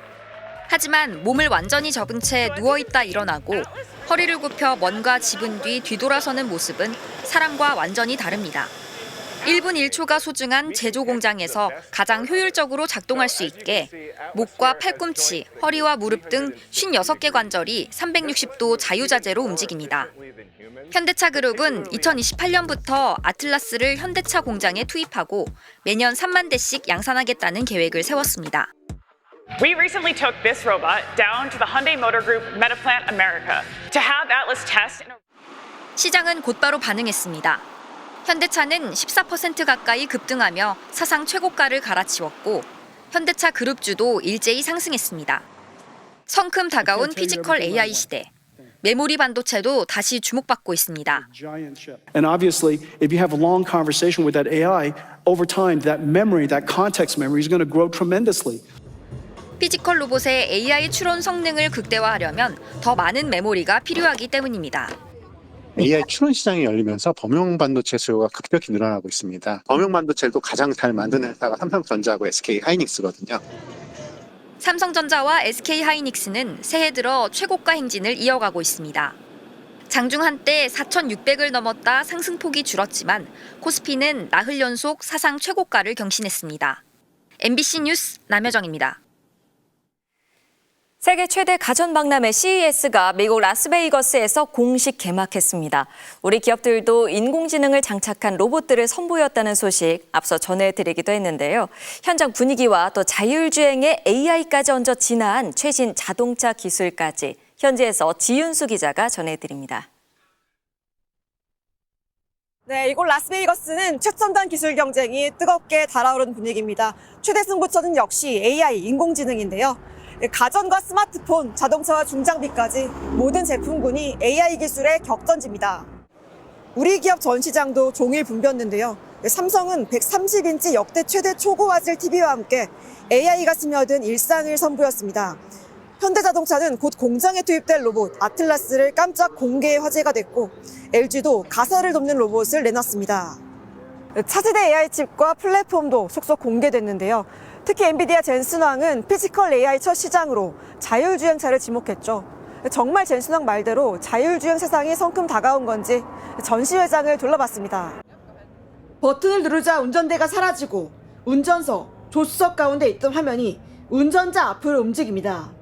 Speaker 15: 하지만 몸을 완전히 접은 채 누워있다 일어나고 허리를 굽혀 뭔가 집은 뒤 뒤돌아서는 모습은 사람과 완전히 다릅니다. 1분 1초가 소중한 제조 공장에서 가장 효율적으로 작동할 수 있게 목과 팔꿈치, 허리와 무릎 등 56개 관절이 360도 자유자재로 움직입니다. 현대차그룹은 2028년부터 아틀라스를 현대차 공장에 투입하고 매년 3만 대씩 양산하겠다는 계획을 세웠습니다.
Speaker 9: We recently took this robot down to the Hyundai Motor Group Metaplant America to have Atlas test.
Speaker 15: 시장은 곧바로 반응했습니다. 현대차는 14% 가까이 급등하며 사상 최고가를 갈아치웠고 현대차 그룹주도 일제히 상승했습니다. 성큼 다가온 피지컬 AI 시대. 메모리 반도체도 다시 주목받고 있습니다.
Speaker 10: And obviously, if you have a long conversation with that AI, over time, that memory, that context memory is going to grow tremendously.
Speaker 15: 피지컬 로봇의 AI 추론 성능을 극대화하려면 더 많은 메모리가 필요하기 때문입니다.
Speaker 11: AI 추론 시장이 열리면서 범용 반도체 수요가 급격히 늘어나고 있습니다. 범용 반도체도 가장 잘 만드는 회사가 삼성전자하고 SK 하이닉스거든요.
Speaker 15: 삼성전자와 SK 하이닉스는 새해 들어 최고가 행진을 이어가고 있습니다. 장중 한때 4,600을 넘었다 상승폭이 줄었지만 코스피는 나흘 연속 사상 최고가를 경신했습니다. MBC 뉴스 남여정입니다. 세계 최대 가전박람회 CES가 미국 라스베이거스에서 공식 개막했습니다. 우리 기업들도 인공지능을 장착한 로봇들을 선보였다는 소식 앞서 전해드리기도 했는데요. 현장 분위기와 또 자율주행에 AI까지 얹어 진화한 최신 자동차 기술까지 현지에서 지윤수 기자가 전해드립니다.
Speaker 12: 네, 이곳 라스베이거스는 최첨단 기술 경쟁이 뜨겁게 달아오르는 분위기입니다. 최대 승부처는 역시 AI, 인공지능인데요. 가전과 스마트폰, 자동차와 중장비까지 모든 제품군이 AI 기술의 격전지입니다. 우리 기업 전시장도 종일 붐볐는데요. 삼성은 130인치 역대 최대 초고화질 TV와 함께 AI가 스며든 일상을 선보였습니다. 현대자동차는 곧 공장에 투입될 로봇 아틀라스를 깜짝 공개 화제가 됐고 LG도 가설을 돕는 로봇을 내놨습니다. 차세대 AI 칩과 플랫폼도 속속 공개됐는데요. 특히 엔비디아 젠슨 황은 피지컬 AI 첫 시장으로 자율주행차를 지목했죠. 정말 젠슨 황 말대로 자율주행 세상이 성큼 다가온 건지 전시회장을 둘러봤습니다. 버튼을 누르자 운전대가 사라지고 운전석, 조수석 가운데 있던 화면이 운전자 앞으로 움직입니다.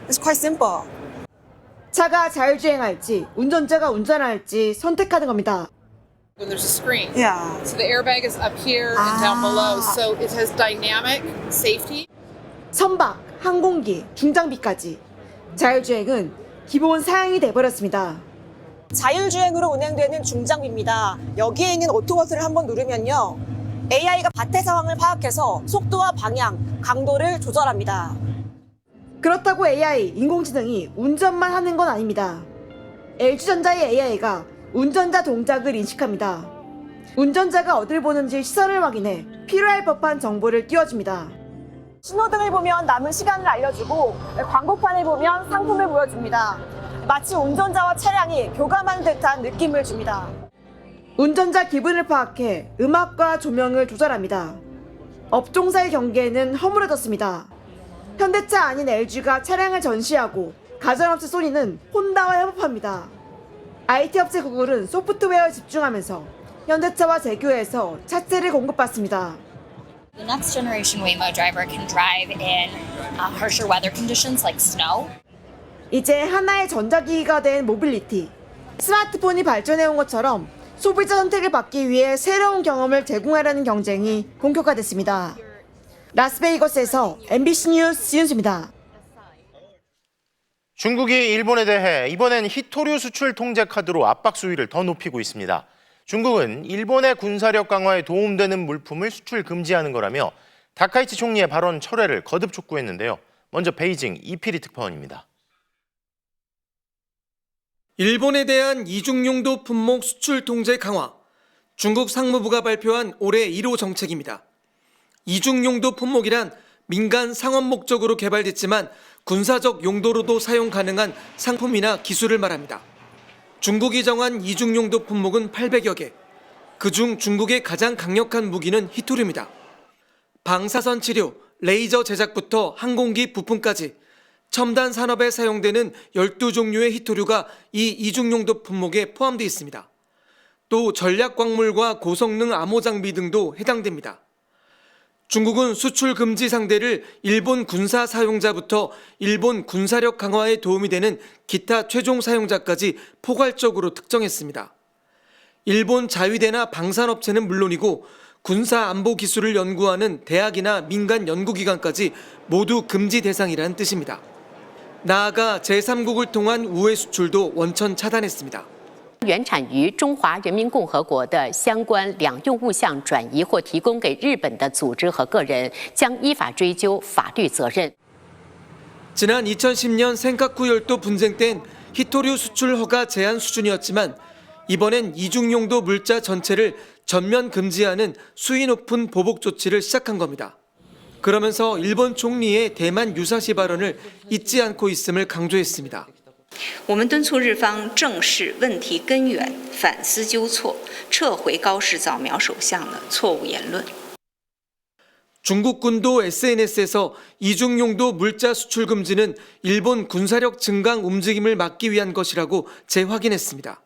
Speaker 12: It's quite simple. 차가 자율주행할지 운전자가 운전할지 선택하는 겁니다.
Speaker 1: When there's a screen.
Speaker 12: Yeah.
Speaker 1: So the airbag is up here and down below, so it has dynamic safety.
Speaker 12: 선박, 항공기, 중장비까지 자율주행은 기본 사양이 돼버렸습니다. 자율주행으로 운행되는 중장비입니다. 여기에 있는 오토 버튼을 한번 누르면요, AI가 밭의 상황을 파악해서 속도와 방향, 강도를 조절합니다. 그렇다고 AI, 인공지능이 운전만 하는 건 아닙니다. LG전자의 AI가 운전자 동작을 인식합니다. 운전자가 어딜 보는지 시선을 확인해 필요할 법한 정보를 띄워줍니다. 신호등을 보면 남은 시간을 알려주고, 광고판을 보면 상품을 보여줍니다. 마치 운전자와 차량이 교감하는 듯한 느낌을 줍니다. 운전자 기분을 파악해 음악과 조명을 조절합니다. 업종사의 경계는 허물어졌습니다. 현대차 아닌 LG가 차량을 전시하고, 가전업체 소니는 혼다와 협업합니다. IT 업체 구글은 소프트웨어에 집중하면서 현대차와 제휴해서 차체를 공급받습니다.
Speaker 5: The next generation Waymo driver can drive in harsher weather conditions like snow.
Speaker 12: 이제 하나의 전자기기가 된 모빌리티. 스마트폰이 발전해온 것처럼 소비자 선택을 받기 위해 새로운 경험을 제공하려는 경쟁이 본격화됐습니다. 라스베이거스에서 MBC 뉴스 지윤수입니다.
Speaker 13: 중국이 일본에 대해 이번엔 히토류 수출 통제 카드로 압박 수위를 더 높이고 있습니다. 중국은 일본의 군사력 강화에 도움되는 물품을 수출 금지하는 거라며 다카이치 총리의 발언 철회를 거듭 촉구했는데요. 먼저 베이징 이피리 특파원입니다.
Speaker 14: 일본에 대한 이중용도 품목 수출 통제 강화. 중국 상무부가 발표한 올해 1호 정책입니다. 이중용도 품목이란 민간 상업 목적으로 개발됐지만 군사적 용도로도 사용 가능한 상품이나 기술을 말합니다. 중국이 정한 이중용도 품목은 800여 개. 그중 중국의 가장 강력한 무기는 히토류입니다. 방사선 치료, 레이저 제작부터 항공기 부품까지 첨단 산업에 사용되는 12종류의 히토류가 이 이중용도 품목에 포함되어 있습니다. 또 전략광물과 고성능 암호 장비 등도 해당됩니다. 중국은 수출 금지 상대를 일본 군사 사용자부터 일본 군사력 강화에 도움이 되는 기타 최종 사용자까지 포괄적으로 특정했습니다. 일본 자위대나 방산업체는 물론이고 군사 안보 기술을 연구하는 대학이나 민간 연구기관까지 모두 금지 대상이라는 뜻입니다. 나아가 제3국을 통한 우회 수출도 원천 차단했습니다.
Speaker 17: 原产于中华人民共和国的相关两用物项转移或提供给日本的组织和个人，将依法追究法律责任。
Speaker 14: 지난 2010년 센카쿠 열도 분쟁 땐 히토류 수출 허가 제한 수준이었지만 이번엔 이중용도 물자 전체를 전면 금지하는 수위 높은 보복 조치를 시작한 겁니다. 그러면서 일본 총리의 대만 유사시 발언을 잊지 않고 있음을 강조했습니다.
Speaker 26: 我们敦促日方正视问题根源，反思纠错，撤回高市早苗首相的错误言论。
Speaker 14: 중국군도 SNS에서 이중용도 물자 수출 금지는 일본 군사력 증강 움직임을 막기 위한 것이라고 재확인했습니다.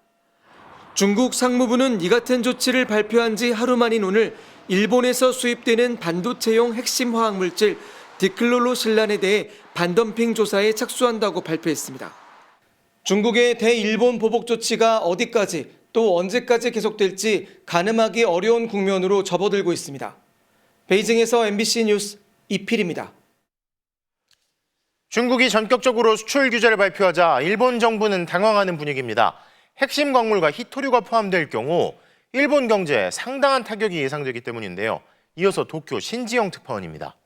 Speaker 14: 중국 상무부는 이 같은 조치를 발표한 지 하루 만인 오늘 일본에서 수입되는 반도체용 핵심 화학물질 디클로로실란에 대해 반덤핑 조사에 착수한다고 발표했습니다. 중국의 대일본 보복 조치가 어디까지 또 언제까지 계속될지 가늠하기 어려운 국면으로 접어들고 있습니다. 베이징에서 MBC 뉴스 이필입니다.
Speaker 13: 중국이 전격적으로 수출 규제를 발표하자 일본 정부는 당황하는 분위기입니다. 핵심 광물과 히토류가 포함될 경우 일본 경제에 상당한 타격이 예상되기 때문인데요. 이어서 도쿄 신지영 특파원입니다.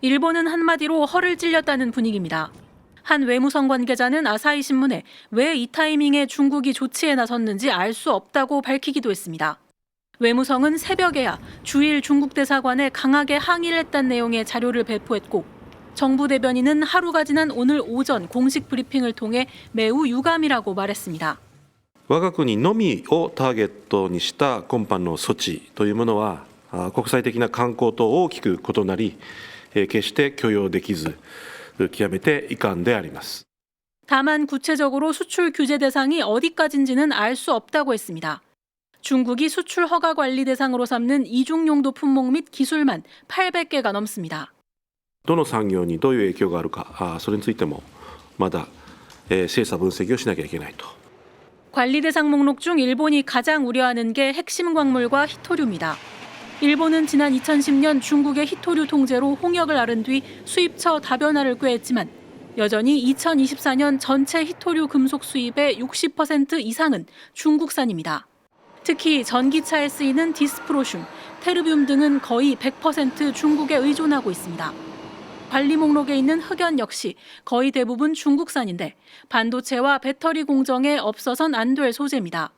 Speaker 27: 일본은 한마디로 허를 찔렸다는 분위기입니다. 한 외무성 관계자는 아사히 신문에 왜 이 타이밍에 중국이 조치에 나섰는지 알 수 없다고 밝히기도 했습니다. 외무성은 새벽에야 주일 중국 대사관에 강하게 항의를 했다는 내용의 자료를 배포했고 정부 대변인은 하루가 지난 오늘 오전 공식 브리핑을 통해 매우 유감이라고 말했습니다.
Speaker 28: 我が国のみをターゲットにした今般の措置というものは国際的な慣行と大きく異なり決して許容できず極めて遺憾であります.
Speaker 27: 다만 구체적으로 수출 규제 대상이 어디까지인지는 알 수 없다고 했습니다. 중국이 수출 허가 관리 대상으로 삼는 이중용도 품목 및 기술만 800개가 넘습니다.
Speaker 28: どの産業にどういう影響があるかそれについてもまだ精査分析をしなきゃいけないと。
Speaker 27: 관리 대상 목록 중 일본이 가장 우려하는 게 핵심 광물과 히토류입니다. 일본은 지난 2010년 중국의 히토류 통제로 홍역을 앓은 뒤 수입처 다변화를 꾀했지만 여전히 2024년 전체 히토류 금속 수입의 60% 이상은 중국산입니다. 특히 전기차에 쓰이는 디스프로슘, 테르뷴 등은 거의 100% 중국에 의존하고 있습니다. 관리 목록에 있는 흑연 역시 거의 대부분 중국산인데 반도체와 배터리 공정에 없어선 안 될 소재입니다.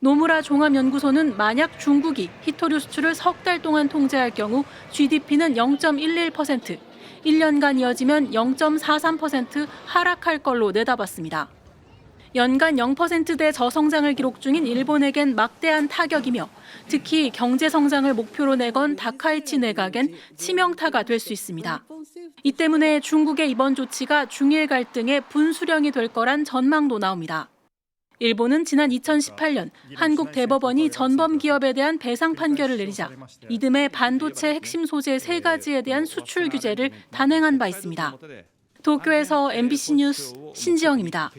Speaker 27: 노무라 종합연구소는 만약 중국이 히토류 수출을 석 달 동안 통제할 경우 GDP는 0.11%, 1년간 이어지면 0.43% 하락할 걸로 내다봤습니다. 연간 0%대 저성장을 기록 중인 일본에겐 막대한 타격이며 특히 경제 성장을 목표로 내건 다카이치 내각엔 치명타가 될 수 있습니다. 이 때문에 중국의 이번 조치가 중일 갈등의 분수령이 될 거란 전망도 나옵니다. 일본은 지난 2018년 한국 대법원이 전범 기업에 대한 배상 판결을 내리자 이듬해 반도체 핵심 소재 3가지에 대한 수출 규제를 단행한 바 있습니다. 도쿄에서 MBC 뉴스 신지영입니다.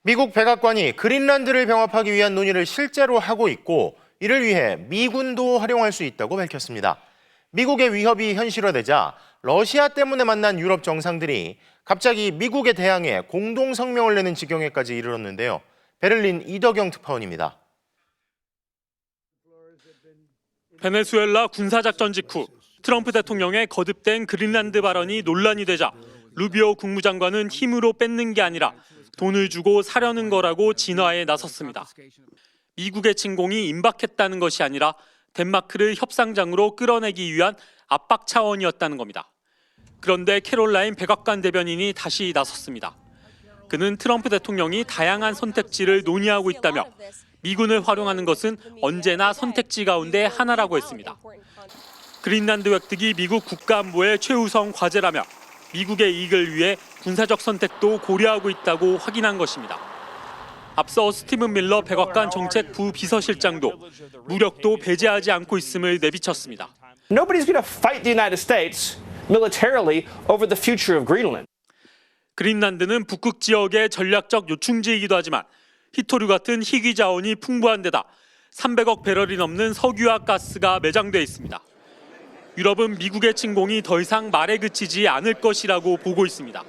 Speaker 13: 미국 백악관이 그린란드를 병합하기 위한 논의를 실제로 하고 있고 이를 위해 미군도 활용할 수 있다고 밝혔습니다. 미국의 위협이 현실화되자 러시아 때문에 만난 유럽 정상들이 갑자기 미국에 대항해 공동 성명을 내는 지경에까지 이르렀는데요. 베를린 이덕영 특파원입니다.
Speaker 2: 베네수엘라 군사작전 직후 트럼프 대통령의 거듭된 그린란드 발언이 논란이 되자 루비오 국무장관은 힘으로 뺏는 게 아니라 돈을 주고 사려는 거라고 진화에 나섰습니다. 미국의 침공이 임박했다는 것이 아니라 덴마크를 협상장으로 끌어내기 위한 압박 차원이었다는 겁니다. 그런데 캐롤라인 백악관 대변인이 다시 나섰습니다. 그는 트럼프 대통령이 다양한 선택지를 논의하고 있다며 미군을 활용하는 것은 언제나 선택지 가운데 하나라고 했습니다. 그린란드 획득이 미국 국가안보의 최우선 과제라며 미국의 이익을 위해 군사적 선택도 고려하고 있다고 확인한 것입니다. 앞서 스티븐 밀러 백악관 정책 부비서실장도 무력도 배제하지 않고 있음을 내비쳤습니다.
Speaker 6: Nobody's going to fight the United States militarily over the future of Greenland.
Speaker 2: 그린란드는 북극 지역의 전략적 요충지이기도 하지만 히토류 같은 희귀 자원이 풍부한 데다 300억 배럴이 넘는 석유와 가스가 매장돼 있습니다. 유럽은 미국의 침공이 더 이상 말에 그치지 않을 것이라고 보고 있습니다.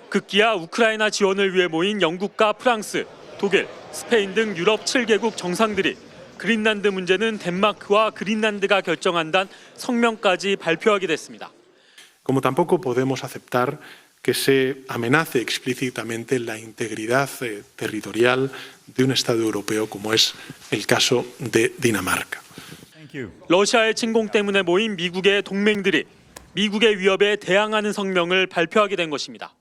Speaker 2: 급기야 우크라이나 지원을 위해 모인 영국과 프랑스, 독일, 스페인 등 유럽 7개국 정상들이 그린란드 문제는 덴마크와 그린란드가 결정한다는 성명까지 발표하게 됐습니다.
Speaker 7: Como tampoco podemos aceptar que se amenace explícitamente la integridad territorial de un Estado europeo como es el caso de Dinamarca.
Speaker 2: 러시아의 침공 때문에 모인 미국의 동맹들이 미국의 위협에 대항하는 성명을 발표하게 된 것입니다.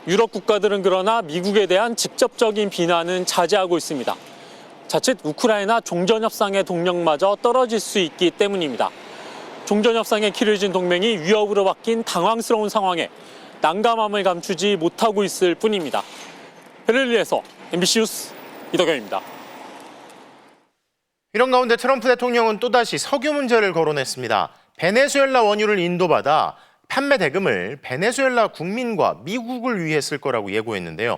Speaker 2: 유럽 국가들은 그러나 미국에 대한 직접적인 비난은 자제하고 있습니다. 자칫 우크라이나 종전협상의 동력마저 떨어질 수 있기 때문입니다. 종전협상에 키를 진 동맹이 위협으로 바뀐 당황스러운 상황에 난감함을 감추지 못하고 있을 뿐입니다. 베를린에서 MBC 뉴스 이덕영입니다.
Speaker 13: 이런 가운데 트럼프 대통령은 또다시 석유 문제를 거론했습니다. 베네수엘라 원유를 인도받아 판매 대금을 베네수엘라 국민과 미국을 위해 쓸 거라고 예고했는데요.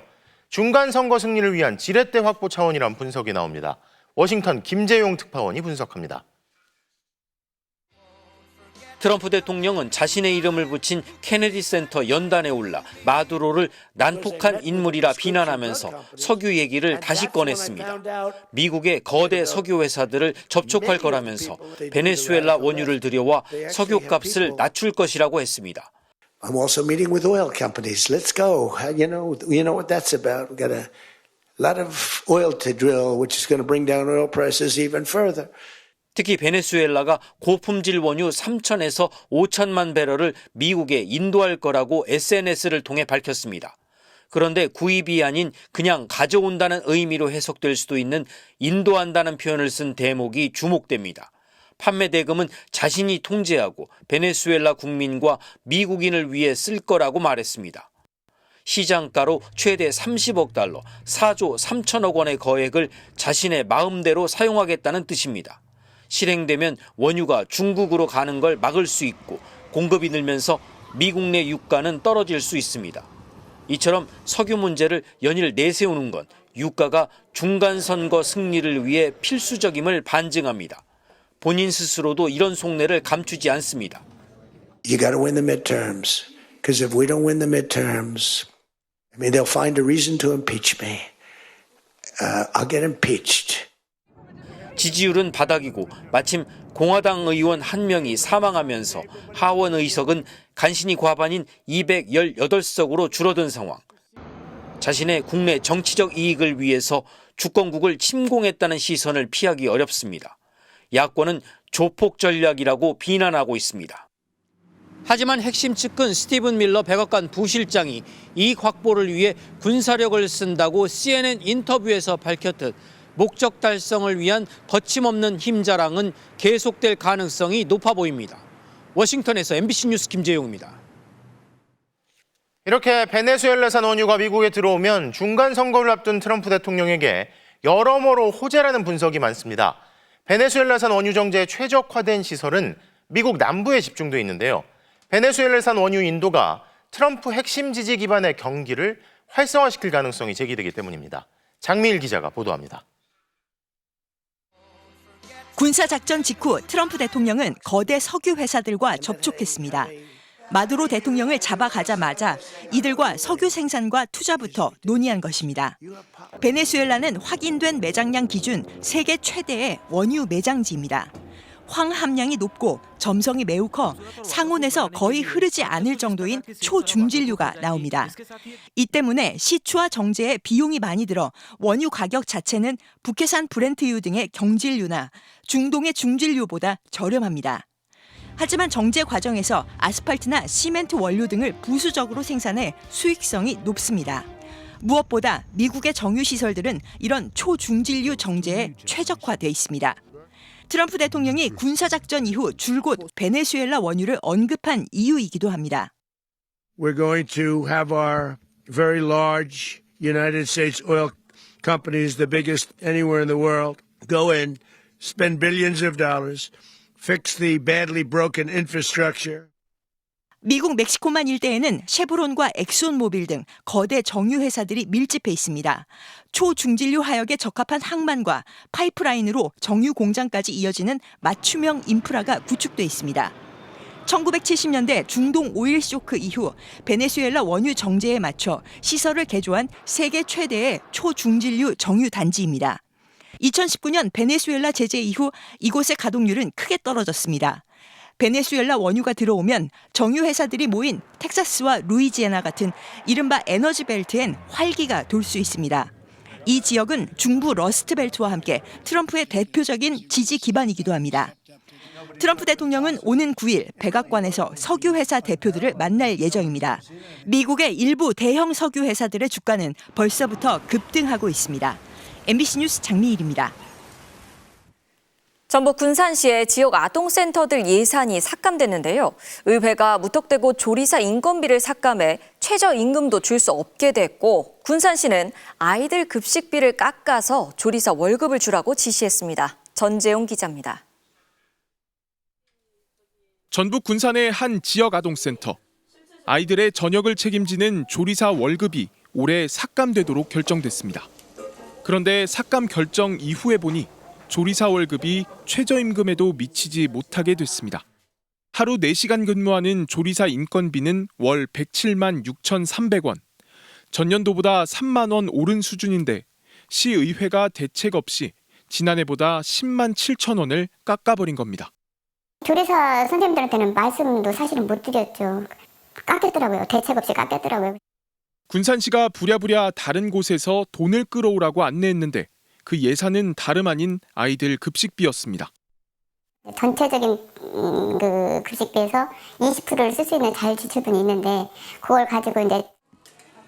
Speaker 13: 중간 선거 승리를 위한 지렛대 확보 차원이란 분석이 나옵니다. 워싱턴 김재용 특파원이 분석합니다.
Speaker 16: 트럼프 대통령은 자신의 이름을 붙인 케네디 센터 연단에 올라 마두로를 난폭한 인물이라 비난하면서 석유 얘기를 다시 꺼냈습니다. 미국의 거대 석유 회사들을 접촉할 거라면서 베네수엘라 원유를 들여와 석유값을 낮출 것이라고 했습니다.
Speaker 18: I'm also meeting with oil companies. Let's go. You know what that's about. We've got a lot of oil to drill, which is going to bring down oil prices even further.
Speaker 16: 특히 베네수엘라가 고품질 원유 3천에서 5천만 배럴을 미국에 인도할 거라고 SNS를 통해 밝혔습니다. 그런데 구입이 아닌 그냥 가져온다는 의미로 해석될 수도 있는 인도한다는 표현을 쓴 대목이 주목됩니다. 판매 대금은 자신이 통제하고 베네수엘라 국민과 미국인을 위해 쓸 거라고 말했습니다. 시장가로 최대 30억 달러, 4조 3천억 원의 거액을 자신의 마음대로 사용하겠다는 뜻입니다. 실행되면 원유가 중국으로 가는 걸 막을 수 있고 공급이 늘면서 미국 내 유가는 떨어질 수 있습니다. 이처럼 석유 문제를 연일 내세우는 건 유가가 중간선거 승리를 위해 필수적임을 반증합니다. 본인 스스로도 이런 속내를 감추지 않습니다.
Speaker 18: You got to win the midterms, because if we don't win the midterms, I mean, they'll find a reason to impeach me. I'll get impeached.
Speaker 16: 지지율은 바닥이고 마침 공화당 의원 한 명이 사망하면서 하원 의석은 간신히 과반인 218석으로 줄어든 상황. 자신의 국내 정치적 이익을 위해서 주권국을 침공했다는 시선을 피하기 어렵습니다. 야권은 조폭 전략이라고 비난하고 있습니다. 하지만 핵심 측근 스티븐 밀러 백악관 부실장이 이익 확보를 위해 군사력을 쓴다고 CNN 인터뷰에서 밝혔듯 목적 달성을 위한 거침없는 힘자랑은 계속될 가능성이 높아 보입니다. 워싱턴에서 MBC 뉴스 김재용입니다.
Speaker 13: 이렇게 베네수엘라산 원유가 미국에 들어오면 중간 선거를 앞둔 트럼프 대통령에게 여러모로 호재라는 분석이 많습니다. 베네수엘라산 원유 정제에 최적화된 시설은 미국 남부에 집중돼 있는데요. 베네수엘라산 원유 인도가 트럼프 핵심 지지 기반의 경기를 활성화시킬 가능성이 제기되기 때문입니다. 장미일 기자가 보도합니다.
Speaker 3: 군사작전 직후 트럼프 대통령은 거대 석유 회사들과 접촉했습니다. 마두로 대통령을 잡아가자마자 이들과 석유 생산과 투자부터 논의한 것입니다. 베네수엘라는 확인된 매장량 기준 세계 최대의 원유 매장지입니다. 황 함량이 높고 점성이 매우 커 상온에서 거의 흐르지 않을 정도인 초중진류가 나옵니다. 이 때문에 시추와 정제에 비용이 많이 들어 원유 가격 자체는 북해산 브렌트유 등의 경진류나 중동의 중진류보다 저렴합니다. 하지만 정제 과정에서 아스팔트나 시멘트 원료 등을 부수적으로 생산해 수익성이 높습니다. 무엇보다 미국의 정유시설들은 이런 초중진류 정제에 최적화돼 있습니다. 트럼프 대통령이 군사작전 이후 줄곧 베네수엘라 원유를 언급한 이유이기도 합니다.
Speaker 4: We're going to have our very large United States oil companies, the biggest anywhere in the world, go in, spend billions of dollars, fix the badly broken infrastructure.
Speaker 3: 미국 멕시코만 일대에는 쉐브론과 엑손모빌 등 거대 정유 회사들이 밀집해 있습니다. 초중진류 하역에 적합한 항만과 파이프라인으로 정유 공장까지 이어지는 맞춤형 인프라가 구축돼 있습니다. 1970년대 중동 오일 쇼크 이후 베네수엘라 원유 정제에 맞춰 시설을 개조한 세계 최대의 초중진류 정유 단지입니다. 2019년 베네수엘라 제재 이후 이곳의 가동률은 크게 떨어졌습니다. 베네수엘라 원유가 들어오면 정유 회사들이 모인 텍사스와 루이지애나 같은 이른바 에너지 벨트엔 활기가 돌 수 있습니다. 이 지역은 중부 러스트 벨트와 함께 트럼프의 대표적인 지지 기반이기도 합니다. 트럼프 대통령은 오는 9일 백악관에서 석유 회사 대표들을 만날 예정입니다. 미국의 일부 대형 석유 회사들의 주가는 벌써부터 급등하고 있습니다. MBC 뉴스 장미일입니다.
Speaker 15: 전북 군산시의 지역 아동센터들 예산이 삭감됐는데요. 의회가 무턱대고 조리사 인건비를 삭감해 최저임금도 줄 수 없게 됐고 군산시는 아이들 급식비를 깎아서 조리사 월급을 주라고 지시했습니다. 전재용 기자입니다.
Speaker 19: 전북 군산의 한 지역 아동센터. 아이들의 저녁을 책임지는 조리사 월급이 올해 삭감되도록 결정됐습니다. 그런데 삭감 결정 이후에 보니 조리사 월급이 최저임금에도 미치지 못하게 됐습니다. 하루 4시간 근무하는 조리사 인건비는 월 107만 6,300원. 전년도보다 3만 원 오른 수준인데 시의회가 대책 없이 지난해보다 10만 7천 원을 깎아버린 겁니다.
Speaker 20: 조리사 선생님들한테는 말씀도 사실은 못 드렸죠. 깎였더라고요. 대책 없이 깎였더라고요.
Speaker 19: 군산시가 부랴부랴 다른 곳에서 돈을 끌어오라고 안내했는데 그 예산은 다름 아닌 아이들 급식비였습니다.
Speaker 20: 전체적인 그 급식비에서 20%를 쓸 수 있는 자율지출분이 있는데 그걸 가지고 이제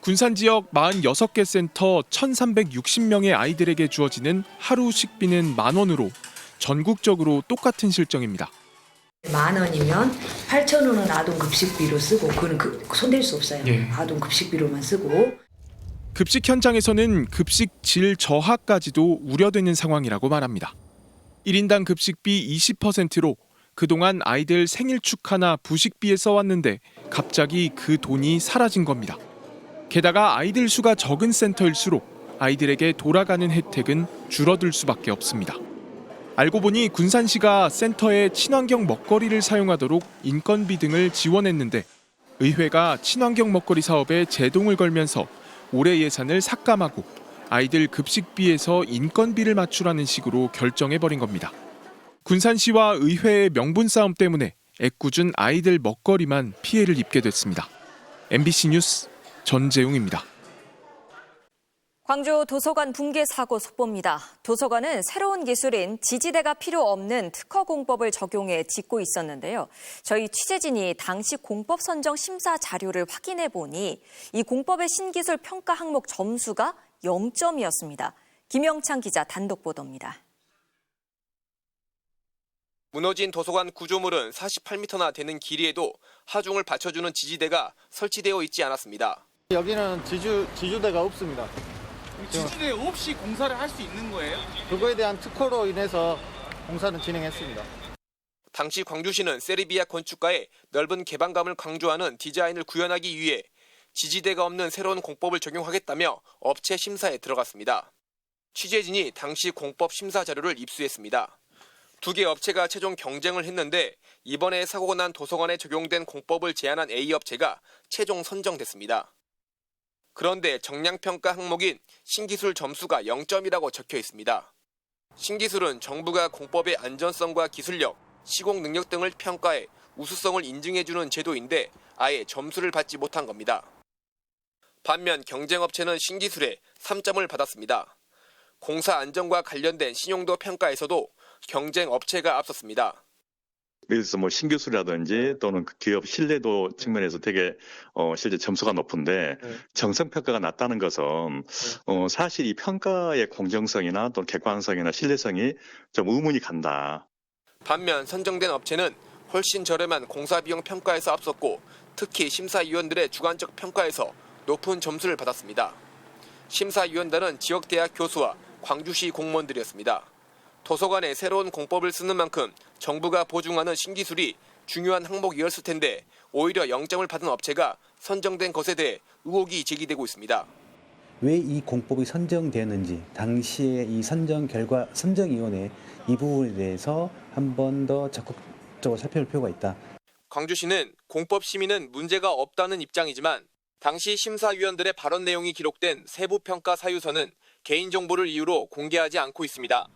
Speaker 19: 군산 지역 46개 센터 1,360명의 아이들에게 주어지는 하루 식비는 10,000원으로 전국적으로 똑같은 실정입니다.
Speaker 21: 10,000원이면 8,000원은 아동급식비로 쓰고 그거는 손댈 수 없어요. 아동급식비로만 쓰고.
Speaker 19: 급식 현장에서는 급식 질 저하까지도 우려되는 상황이라고 말합니다. 1인당 급식비 20%로 그동안 아이들 생일 축하나 부식비에 써왔는데 갑자기 그 돈이 사라진 겁니다. 게다가 아이들 수가 적은 센터일수록 아이들에게 돌아가는 혜택은 줄어들 수밖에 없습니다. 알고 보니 군산시가 센터에 친환경 먹거리를 사용하도록 인건비 등을 지원했는데 의회가 친환경 먹거리 사업에 제동을 걸면서 올해 예산을 삭감하고 아이들 급식비에서 인건비를 맞추라는 식으로 결정해버린 겁니다. 군산시와 의회의 명분 싸움 때문에 애꿎은 아이들 먹거리만 피해를 입게 됐습니다. MBC 뉴스 전재웅입니다.
Speaker 15: 광주 도서관 붕괴 사고 속보입니다. 도서관은 새로운 기술인 지지대가 필요 없는 특허 공법을 적용해 짓고 있었는데요. 저희 취재진이 당시 공법 선정 심사 자료를 확인해 보니 이 공법의 신기술 평가 항목 점수가 0점이었습니다. 김영창 기자 단독 보도입니다.
Speaker 8: 무너진 도서관 구조물은 48m나 되는 길이에도 하중을 받쳐주는 지지대가 설치되어 있지 않았습니다.
Speaker 9: 여기는 지주대가 없습니다.
Speaker 10: 지지대 없이 공사를 할 수 있는 거예요?
Speaker 9: 그거에 대한 특허로 인해서 공사는 진행했습니다.
Speaker 8: 당시 광주시는 세르비아 건축가의 넓은 개방감을 강조하는 디자인을 구현하기 위해 지지대가 없는 새로운 공법을 적용하겠다며 업체 심사에 들어갔습니다. 취재진이 당시 공법 심사 자료를 입수했습니다. 두 개 업체가 최종 경쟁을 했는데 이번에 사고가 난 도서관에 적용된 공법을 제안한 A업체가 최종 선정됐습니다. 그런데 정량평가 항목인 신기술 점수가 0점이라고 적혀 있습니다. 신기술은 정부가 공법의 안전성과 기술력, 시공 능력 등을 평가해 우수성을 인증해주는 제도인데 아예 점수를 받지 못한 겁니다. 반면 경쟁업체는 신기술에 3점을 받았습니다. 공사 안전과 관련된 신용도 평가에서도 경쟁업체가 앞섰습니다.
Speaker 11: 그래서 신기술이라든지 또는 기업 신뢰도 측면에서 되게 실제 점수가 높은데 정성평가가 낮다는 것은 사실 이 평가의 공정성이나 또 객관성이나 신뢰성이 좀 의문이 간다.
Speaker 8: 반면 선정된 업체는 훨씬 저렴한 공사비용 평가에서 앞섰고 특히 심사위원들의 주관적 평가에서 높은 점수를 받았습니다. 심사위원단은 지역대학 교수와 광주시 공무원들이었습니다. 도서관에 새로운 공법을 쓰는 만큼 정부가 보증하는 신기술이 중요한 항목이었을 텐데 오히려 0점을 받은 업체가 선정된 것에 대해 의혹이 제기되고 있습니다.
Speaker 22: 왜 이 공법이 선정되었는지 당시에 이 선정 결과 선정위원회 이 부분에 대해서 한 번 더 적극적으로 살펴볼 필요가 있다.
Speaker 8: 광주시는 공법 심의는 문제가 없다는 입장이지만 당시 심사위원들의 발언 내용이 기록된 세부평가 사유서는 개인정보를 이유로 공개하지 않고 있습니다.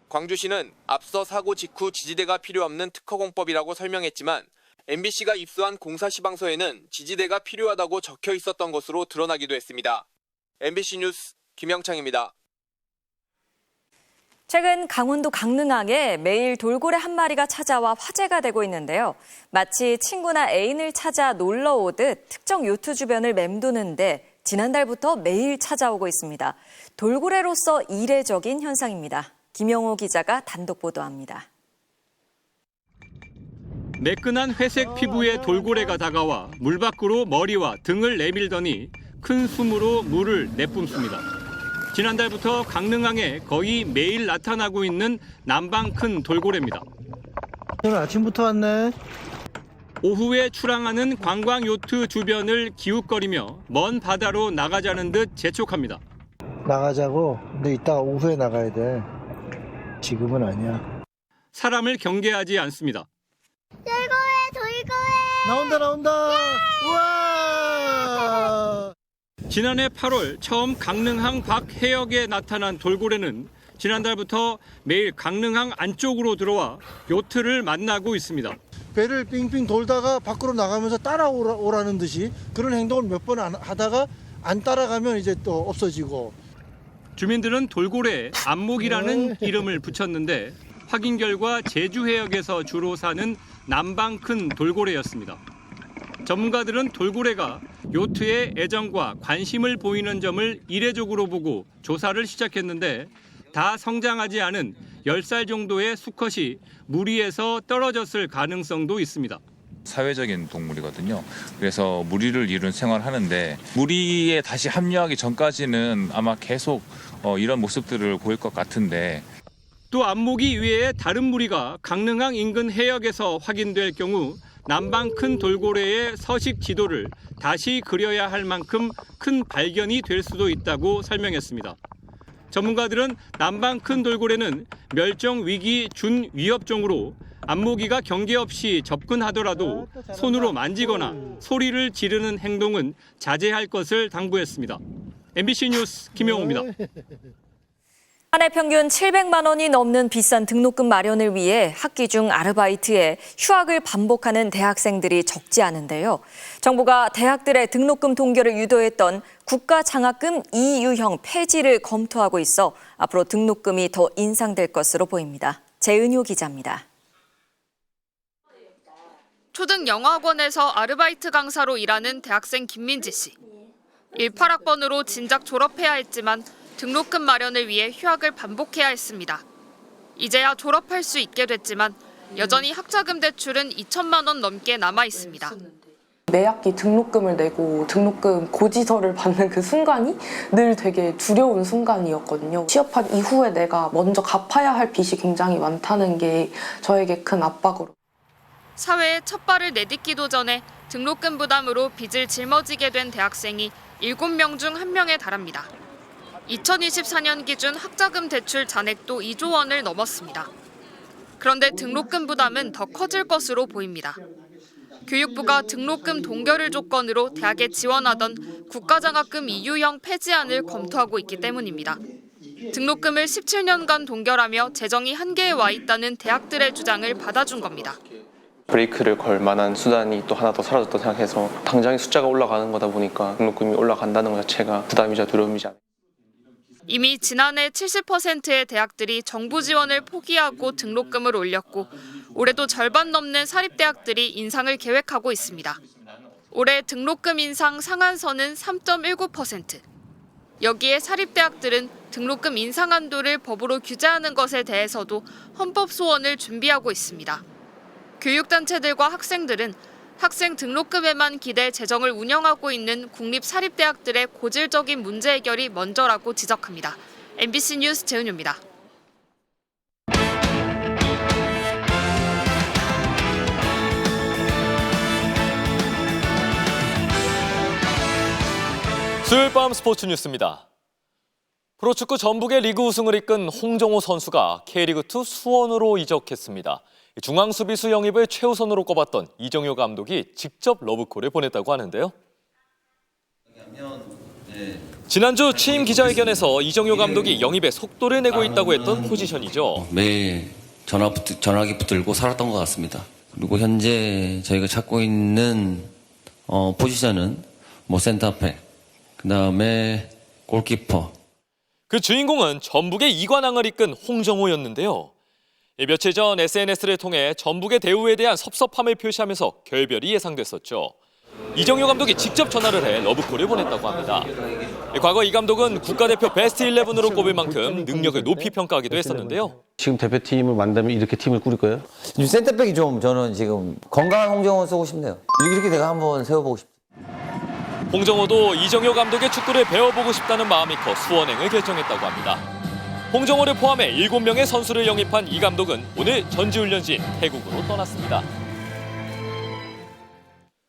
Speaker 8: 광주시는 앞서 사고 직후 지지대가 필요 없는 특허공법이라고 설명했지만 MBC가 입수한 공사시방서에는 지지대가 필요하다고 적혀 있었던 것으로 드러나기도 했습니다. MBC 뉴스 김영창입니다.
Speaker 15: 최근 강원도 강릉항에 매일 돌고래 한 마리가 찾아와 화제가 되고 있는데요. 마치 친구나 애인을 찾아 놀러 오듯 특정 요트 주변을 맴도는데 지난달부터 매일 찾아오고 있습니다. 돌고래로서 이례적인 현상입니다. 김영호 기자가 단독 보도합니다.
Speaker 2: 매끈한 회색 피부의 돌고래가 다가와 물 밖으로 머리와 등을 내밀더니 큰 숨으로 물을 내뿜습니다. 지난달부터 강릉항에 거의 매일 나타나고 있는 남방 큰 돌고래입니다.
Speaker 9: 오늘 아침부터 왔네.
Speaker 2: 오후에 출항하는 관광 요트 주변을 기웃거리며 먼 바다로 나가자는 듯 재촉합니다.
Speaker 9: 나가자고. 근데 이따가 오후에 나가야 돼. 지금은 아니야.
Speaker 2: 사람을 경계하지 않습니다.
Speaker 9: 돌고래. 나온다. 우와.
Speaker 2: 지난해 8월 처음 강릉항 밖 해역에 나타난 돌고래는 지난달부터 매일 강릉항 안쪽으로 들어와 요트를 만나고 있습니다.
Speaker 9: 배를 빙빙 돌다가 밖으로 나가면서 따라오라는 듯이 그런 행동을 몇 번 하다가 안 따라가면 이제 또 없어지고.
Speaker 2: 주민들은 돌고래에 안목이라는 이름을 붙였는데 확인 결과 제주 해역에서 주로 사는 남방 큰 돌고래였습니다. 전문가들은 돌고래가 요트에 애정과 관심을 보이는 점을 이례적으로 보고 조사를 시작했는데 다 성장하지 않은 10살 정도의 수컷이 무리에서 떨어졌을 가능성도 있습니다.
Speaker 23: 사회적인 동물이거든요. 그래서 무리를 이룬 생활을 하는데 무리에 다시 합류하기 전까지는 아마 계속 이런 모습들을 보일 것 같은데
Speaker 2: 또 안목이 이외에 다른 무리가 강릉항 인근 해역에서 확인될 경우
Speaker 1: 남방 큰 돌고래의 서식 지도를 다시 그려야 할 만큼 큰 발견이 될 수도 있다고 설명했습니다. 전문가들은 남방 큰 돌고래는 멸종 위기 준위협종으로 안모기가 경계 없이 접근하더라도 손으로 만지거나 소리를 지르는 행동은 자제할 것을 당부했습니다. MBC 뉴스 김용호입니다.
Speaker 15: 한 해 평균 700만 원이 넘는 비싼 등록금 마련을 위해 학기 중 아르바이트에 휴학을 반복하는 대학생들이 적지 않은데요. 정부가 대학들의 등록금 동결을 유도했던 국가장학금 2유형 폐지를 검토하고 있어 앞으로 등록금이 더 인상될 것으로 보입니다. 재은효 기자입니다.
Speaker 5: 초등 영어학원에서 아르바이트 강사로 일하는 대학생 김민지 씨. 18학번으로 진작 졸업해야 했지만 등록금 마련을 위해 휴학을 반복해야 했습니다. 이제야 졸업할 수 있게 됐지만 여전히 학자금 대출은 2천만 원 넘게 남아 있습니다.
Speaker 12: 매 학기 등록금을 내고 등록금 고지서를 받는 그 순간이 늘 되게 두려운 순간이었거든요. 취업한 이후에 내가 먼저 갚아야 할 빚이 굉장히 많다는 게 저에게 큰 압박으로.
Speaker 5: 사회에 첫 발을 내딛기도 전에 등록금 부담으로 빚을 짊어지게 된 대학생이 7명 중 1명에 달합니다. 2024년 기준 학자금 대출 잔액도 2조 원을 넘었습니다. 그런데 등록금 부담은 더 커질 것으로 보입니다. 교육부가 등록금 동결을 조건으로 대학에 지원하던 국가장학금 2유형 폐지안을 검토하고 있기 때문입니다. 등록금을 17년간 동결하며 재정이 한계에 와 있다는 대학들의 주장을 받아준 겁니다.
Speaker 14: 브레이크를 걸 만한 수단이 또 하나 더 사라졌다 생각해서 당장의 숫자가 올라가는 거다 보니까 등록금이 올라간다는 것 자체가 부담이자 두려움이지 않아요.
Speaker 5: 이미 지난해 70%의 대학들이 정부 지원을 포기하고 등록금을 올렸고 올해도 절반 넘는 사립대학들이 인상을 계획하고 있습니다. 올해 등록금 인상 상한선은 3.19%. 여기에 사립대학들은 등록금 인상 한도를 법으로 규제하는 것에 대해서도 헌법 소원을 준비하고 있습니다. 교육단체들과 학생들은 학생 등록금에만 기대 재정을 운영하고 있는 국립사립대학들의 고질적인 문제 해결이 먼저라고 지적합니다. MBC 뉴스 재은효입니다.
Speaker 17: 수요일 밤 스포츠 뉴스입니다. 프로축구 전북의 리그 우승을 이끈 홍정호 선수가 K리그2 수원으로 이적했습니다. 중앙 수비수 영입을 최우선으로 꼽았던 이정효 감독이 직접 러브콜을 보냈다고 하는데요. 지난주 취임 기자회견에서 이정효 감독이 영입에 속도를 내고 있다고 했던 포지션이죠.
Speaker 24: 매일 전화기 붙들고 살았던 것 같습니다. 그리고 현재 저희가 찾고 있는 포지션은 센터백, 그다음에 골키퍼.
Speaker 17: 그 주인공은 전북의 이관왕을 이끈 홍정호였는데요. 며칠 전 SNS를 통해 전북의 대우에 대한 섭섭함을 표시하면서 결별이 예상됐었죠. 이정효 감독이 직접 전화를 해 러브콜을 보냈다고 합니다. 과거 이 감독은 국가대표 베스트 11으로 꼽을 만큼 능력을 높이 평가하기도 했었는데요.
Speaker 25: 지금 대표팀을 만들면 이렇게 팀을 꾸릴 거예요?
Speaker 26: 센터백이 좀 저는 지금 건강한 홍정호 쓰고 싶네요. 이렇게 내가 한번 세워보고 싶어요.
Speaker 17: 홍정호도 이정효 감독의 축구를 배워보고 싶다는 마음이 커 수원행을 결정했다고 합니다. 홍정호를 포함해 7명의 선수를 영입한 이 감독은 오늘 전지훈련지인 태국으로 떠났습니다.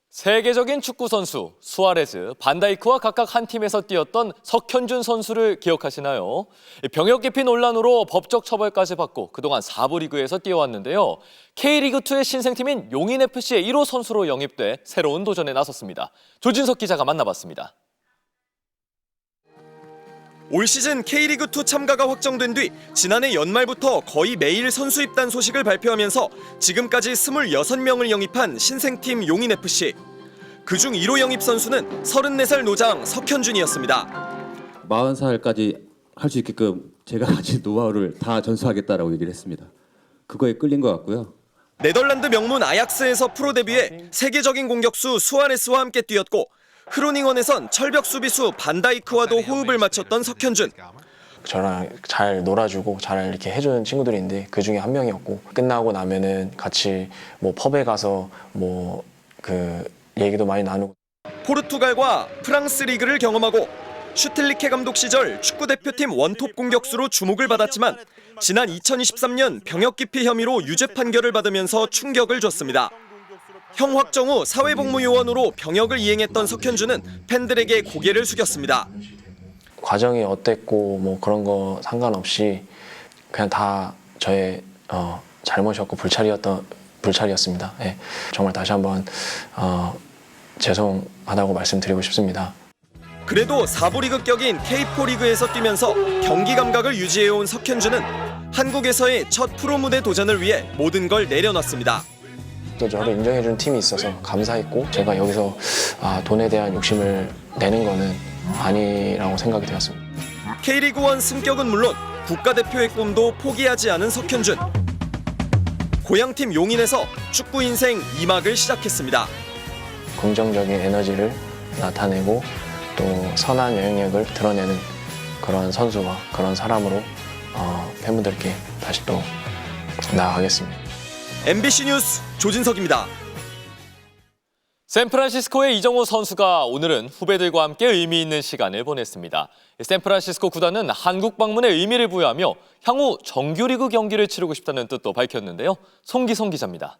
Speaker 17: 세계적인 축구 선수 수아레즈, 반다이크와 각각 한 팀에서 뛰었던 석현준 선수를 기억하시나요? 병역 기피 논란으로 법적 처벌까지 받고 그동안 4부 리그에서 뛰어왔는데요. K리그2의 신생팀인 용인FC의 1호 선수로 영입돼 새로운 도전에 나섰습니다. 조진석 기자가 만나봤습니다.
Speaker 29: 올 시즌 K리그2 참가가 확정된 뒤 지난해 연말부터 거의 매일 선수 입단 소식을 발표하면서 지금까지 26명을 영입한 신생팀 용인FC. 그중 1호 영입 선수는 34살 노장 석현준이었습니다.
Speaker 30: 40살까지 할 수 있게끔 제가 가진 노하우를 다 전수하겠다라고 얘기를 했습니다. 그거에 끌린 것 같고요.
Speaker 29: 네덜란드 명문 아약스에서 프로 데뷔해 세계적인 공격수 수아레스와 함께 뛰었고 흐로닝원에선 철벽 수비수 반다이크와도 호흡을 맞췄던 석현준.
Speaker 31: 저랑 잘 놀아주고 잘 이렇게 해주는 친구들이 있는데 그 중에 한 명이었고 끝나고 나면은 같이 펍에 가서 그 얘기도 많이 나누고.
Speaker 29: 포르투갈과 프랑스 리그를 경험하고 슈틸리케 감독 시절 축구대표팀 원톱 공격수로 주목을 받았지만 지난 2023년 병역 기피 혐의로 유죄 판결을 받으면서 충격을 줬습니다. 형 확정 후 사회복무요원으로 병역을 이행했던 석현주는 팬들에게 고개를 숙였습니다.
Speaker 31: 과정이 어땠고 뭐 그런 거 상관없이 그냥 다 저의 잘못이었고 불찰이었습니다. 예, 정말 다시 한번 죄송하다고 말씀드리고 싶습니다.
Speaker 29: 그래도 4부 리그 격인 K4 리그에서 뛰면서 경기 감각을 유지해온 석현주는 한국에서의 첫 프로 무대 도전을 위해 모든 걸 내려놨습니다.
Speaker 31: 또 저를 인정해준 팀이 있어서 감사했고 제가 여기서 돈에 대한 욕심을 내는 거는 아니라고 생각이 되었습니다.
Speaker 29: K리그1 승격은 물론 국가대표의 꿈도 포기하지 않은 석현준. 고향팀 용인에서 축구 인생 2막을 시작했습니다.
Speaker 31: 긍정적인 에너지를 나타내고 또 선한 영향력을 드러내는 그런 선수와 그런 사람으로 팬분들께 다시 또 나아가겠습니다.
Speaker 29: MBC 뉴스 조진석입니다.
Speaker 17: 샌프란시스코의 이정우 선수가 오늘은 후배들과 함께 의미 있는 시간을 보냈습니다. 샌프란시스코 구단은 한국 방문에 의미를 부여하며 향후 정규리그 경기를 치르고 싶다는 뜻도 밝혔는데요. 송기성 기자입니다.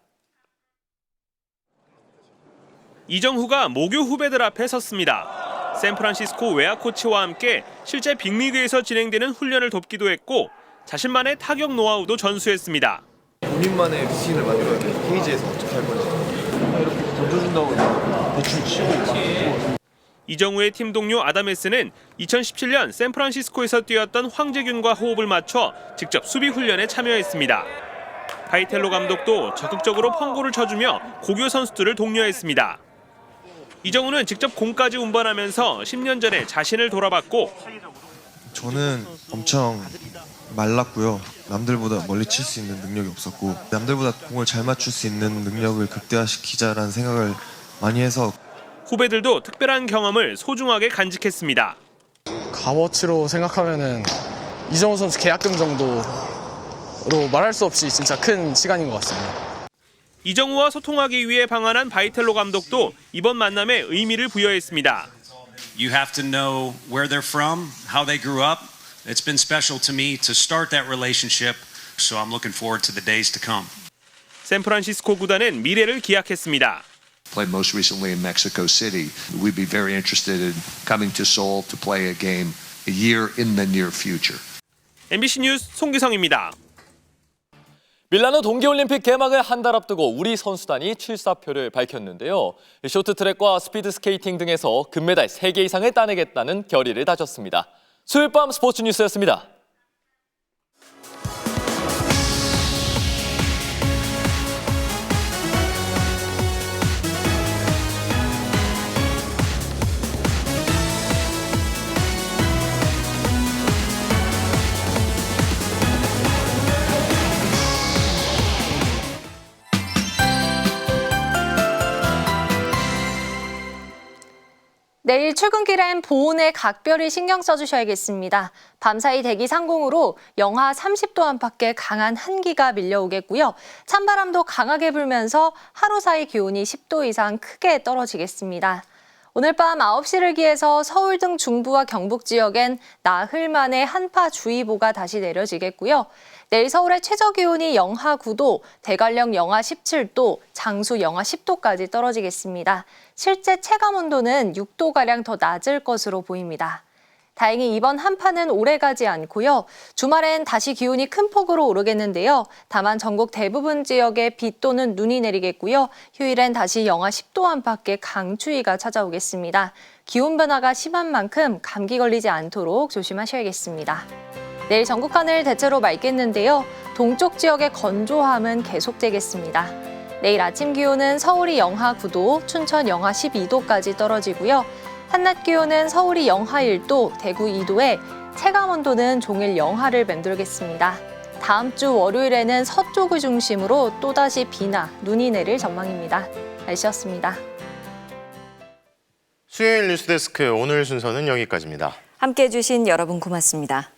Speaker 2: 이정후가 모교 후배들 앞에 섰습니다. 샌프란시스코 외야 코치와 함께 실제 빅리그에서 진행되는 훈련을 돕기도 했고 자신만의 타격 노하우도 전수했습니다.
Speaker 3: 본인만의 루틴을 만들어야 돼. 케이지에서 어떻게 할 건지. 이렇게 던져준다고 대충 치고.
Speaker 2: 이정우의 팀 동료 아담에스는 2017년 샌프란시스코에서 뛰었던 황재균과 호흡을 맞춰 직접 수비 훈련에 참여했습니다. 바이텔로 감독도 적극적으로 펑고를 쳐주며 고교 선수들을 독려했습니다. 이정우는 직접 공까지 운반하면서 10년 전에 자신을 돌아봤고
Speaker 3: 저는 엄청 말랐고요. 남들보다 멀리 칠 수 있는 능력이 없었고 남들보다 공을 잘 맞출 수 있는 능력을 극대화시키자라는 생각을 많이 해서
Speaker 2: 후배들도 특별한 경험을 소중하게 간직했습니다.
Speaker 4: 값어치로 생각하면은 이정우 선수 계약금 정도로 말할 수 없이 진짜 큰 시간인 것 같습니다.
Speaker 2: 이정우와 소통하기 위해 방한한 바이텔로 감독도 이번 만남에 의미를 부여했습니다.
Speaker 6: You have to know where they're from, how they grew up. It's been special to me to start that relationship, so I'm looking forward to the days to come.
Speaker 2: 샌프란시스코 구단은 미래를 기약했습니다.
Speaker 7: Played most recently in Mexico City. We'd be very interested in coming to Seoul to play a game a year in the near future.
Speaker 2: MBC 뉴스 송기성입니다.
Speaker 17: 밀라노 동계올림픽 개막을 한 달 앞두고 우리 선수단이 출사표를 밝혔는데요. 쇼트트랙과 스피드스케이팅 등에서 금메달 3개 이상을 따내겠다는 결의를 다졌습니다. 수요일 밤 스포츠 뉴스였습니다.
Speaker 13: 내일 출근길엔 보온에 각별히 신경 써주셔야겠습니다. 밤사이 대기 상공으로 영하 30도 안팎의 강한 한기가 밀려오겠고요. 찬바람도 강하게 불면서 하루 사이 기온이 10도 이상 크게 떨어지겠습니다. 오늘 밤 9시를 기해서 서울 등 중부와 경북 지역엔 나흘 만에 한파주의보가 다시 내려지겠고요. 내일 서울의 최저기온이 영하 9도, 대관령 영하 17도, 장수 영하 10도까지 떨어지겠습니다. 실제 체감온도는 6도가량 더 낮을 것으로 보입니다. 다행히 이번 한파는 오래가지 않고요. 주말엔 다시 기온이 큰 폭으로 오르겠는데요. 다만 전국 대부분 지역에 비 또는 눈이 내리겠고요. 휴일엔 다시 영하 10도 안팎의 강추위가 찾아오겠습니다. 기온 변화가 심한 만큼 감기 걸리지 않도록 조심하셔야겠습니다. 내일 전국 하늘 대체로 맑겠는데요. 동쪽 지역의 건조함은 계속되겠습니다. 내일 아침 기온은 서울이 영하 9도, 춘천 영하 12도까지 떨어지고요. 한낮 기온은 서울이 영하 1도, 대구 2도에 체감온도는 종일 영하를 맴돌겠습니다. 다음 주 월요일에는 서쪽을 중심으로 또다시 비나 눈이 내릴 전망입니다. 날씨였습니다.
Speaker 16: 수요일 뉴스데스크 오늘 순서는 여기까지입니다.
Speaker 15: 함께해 주신 여러분 고맙습니다.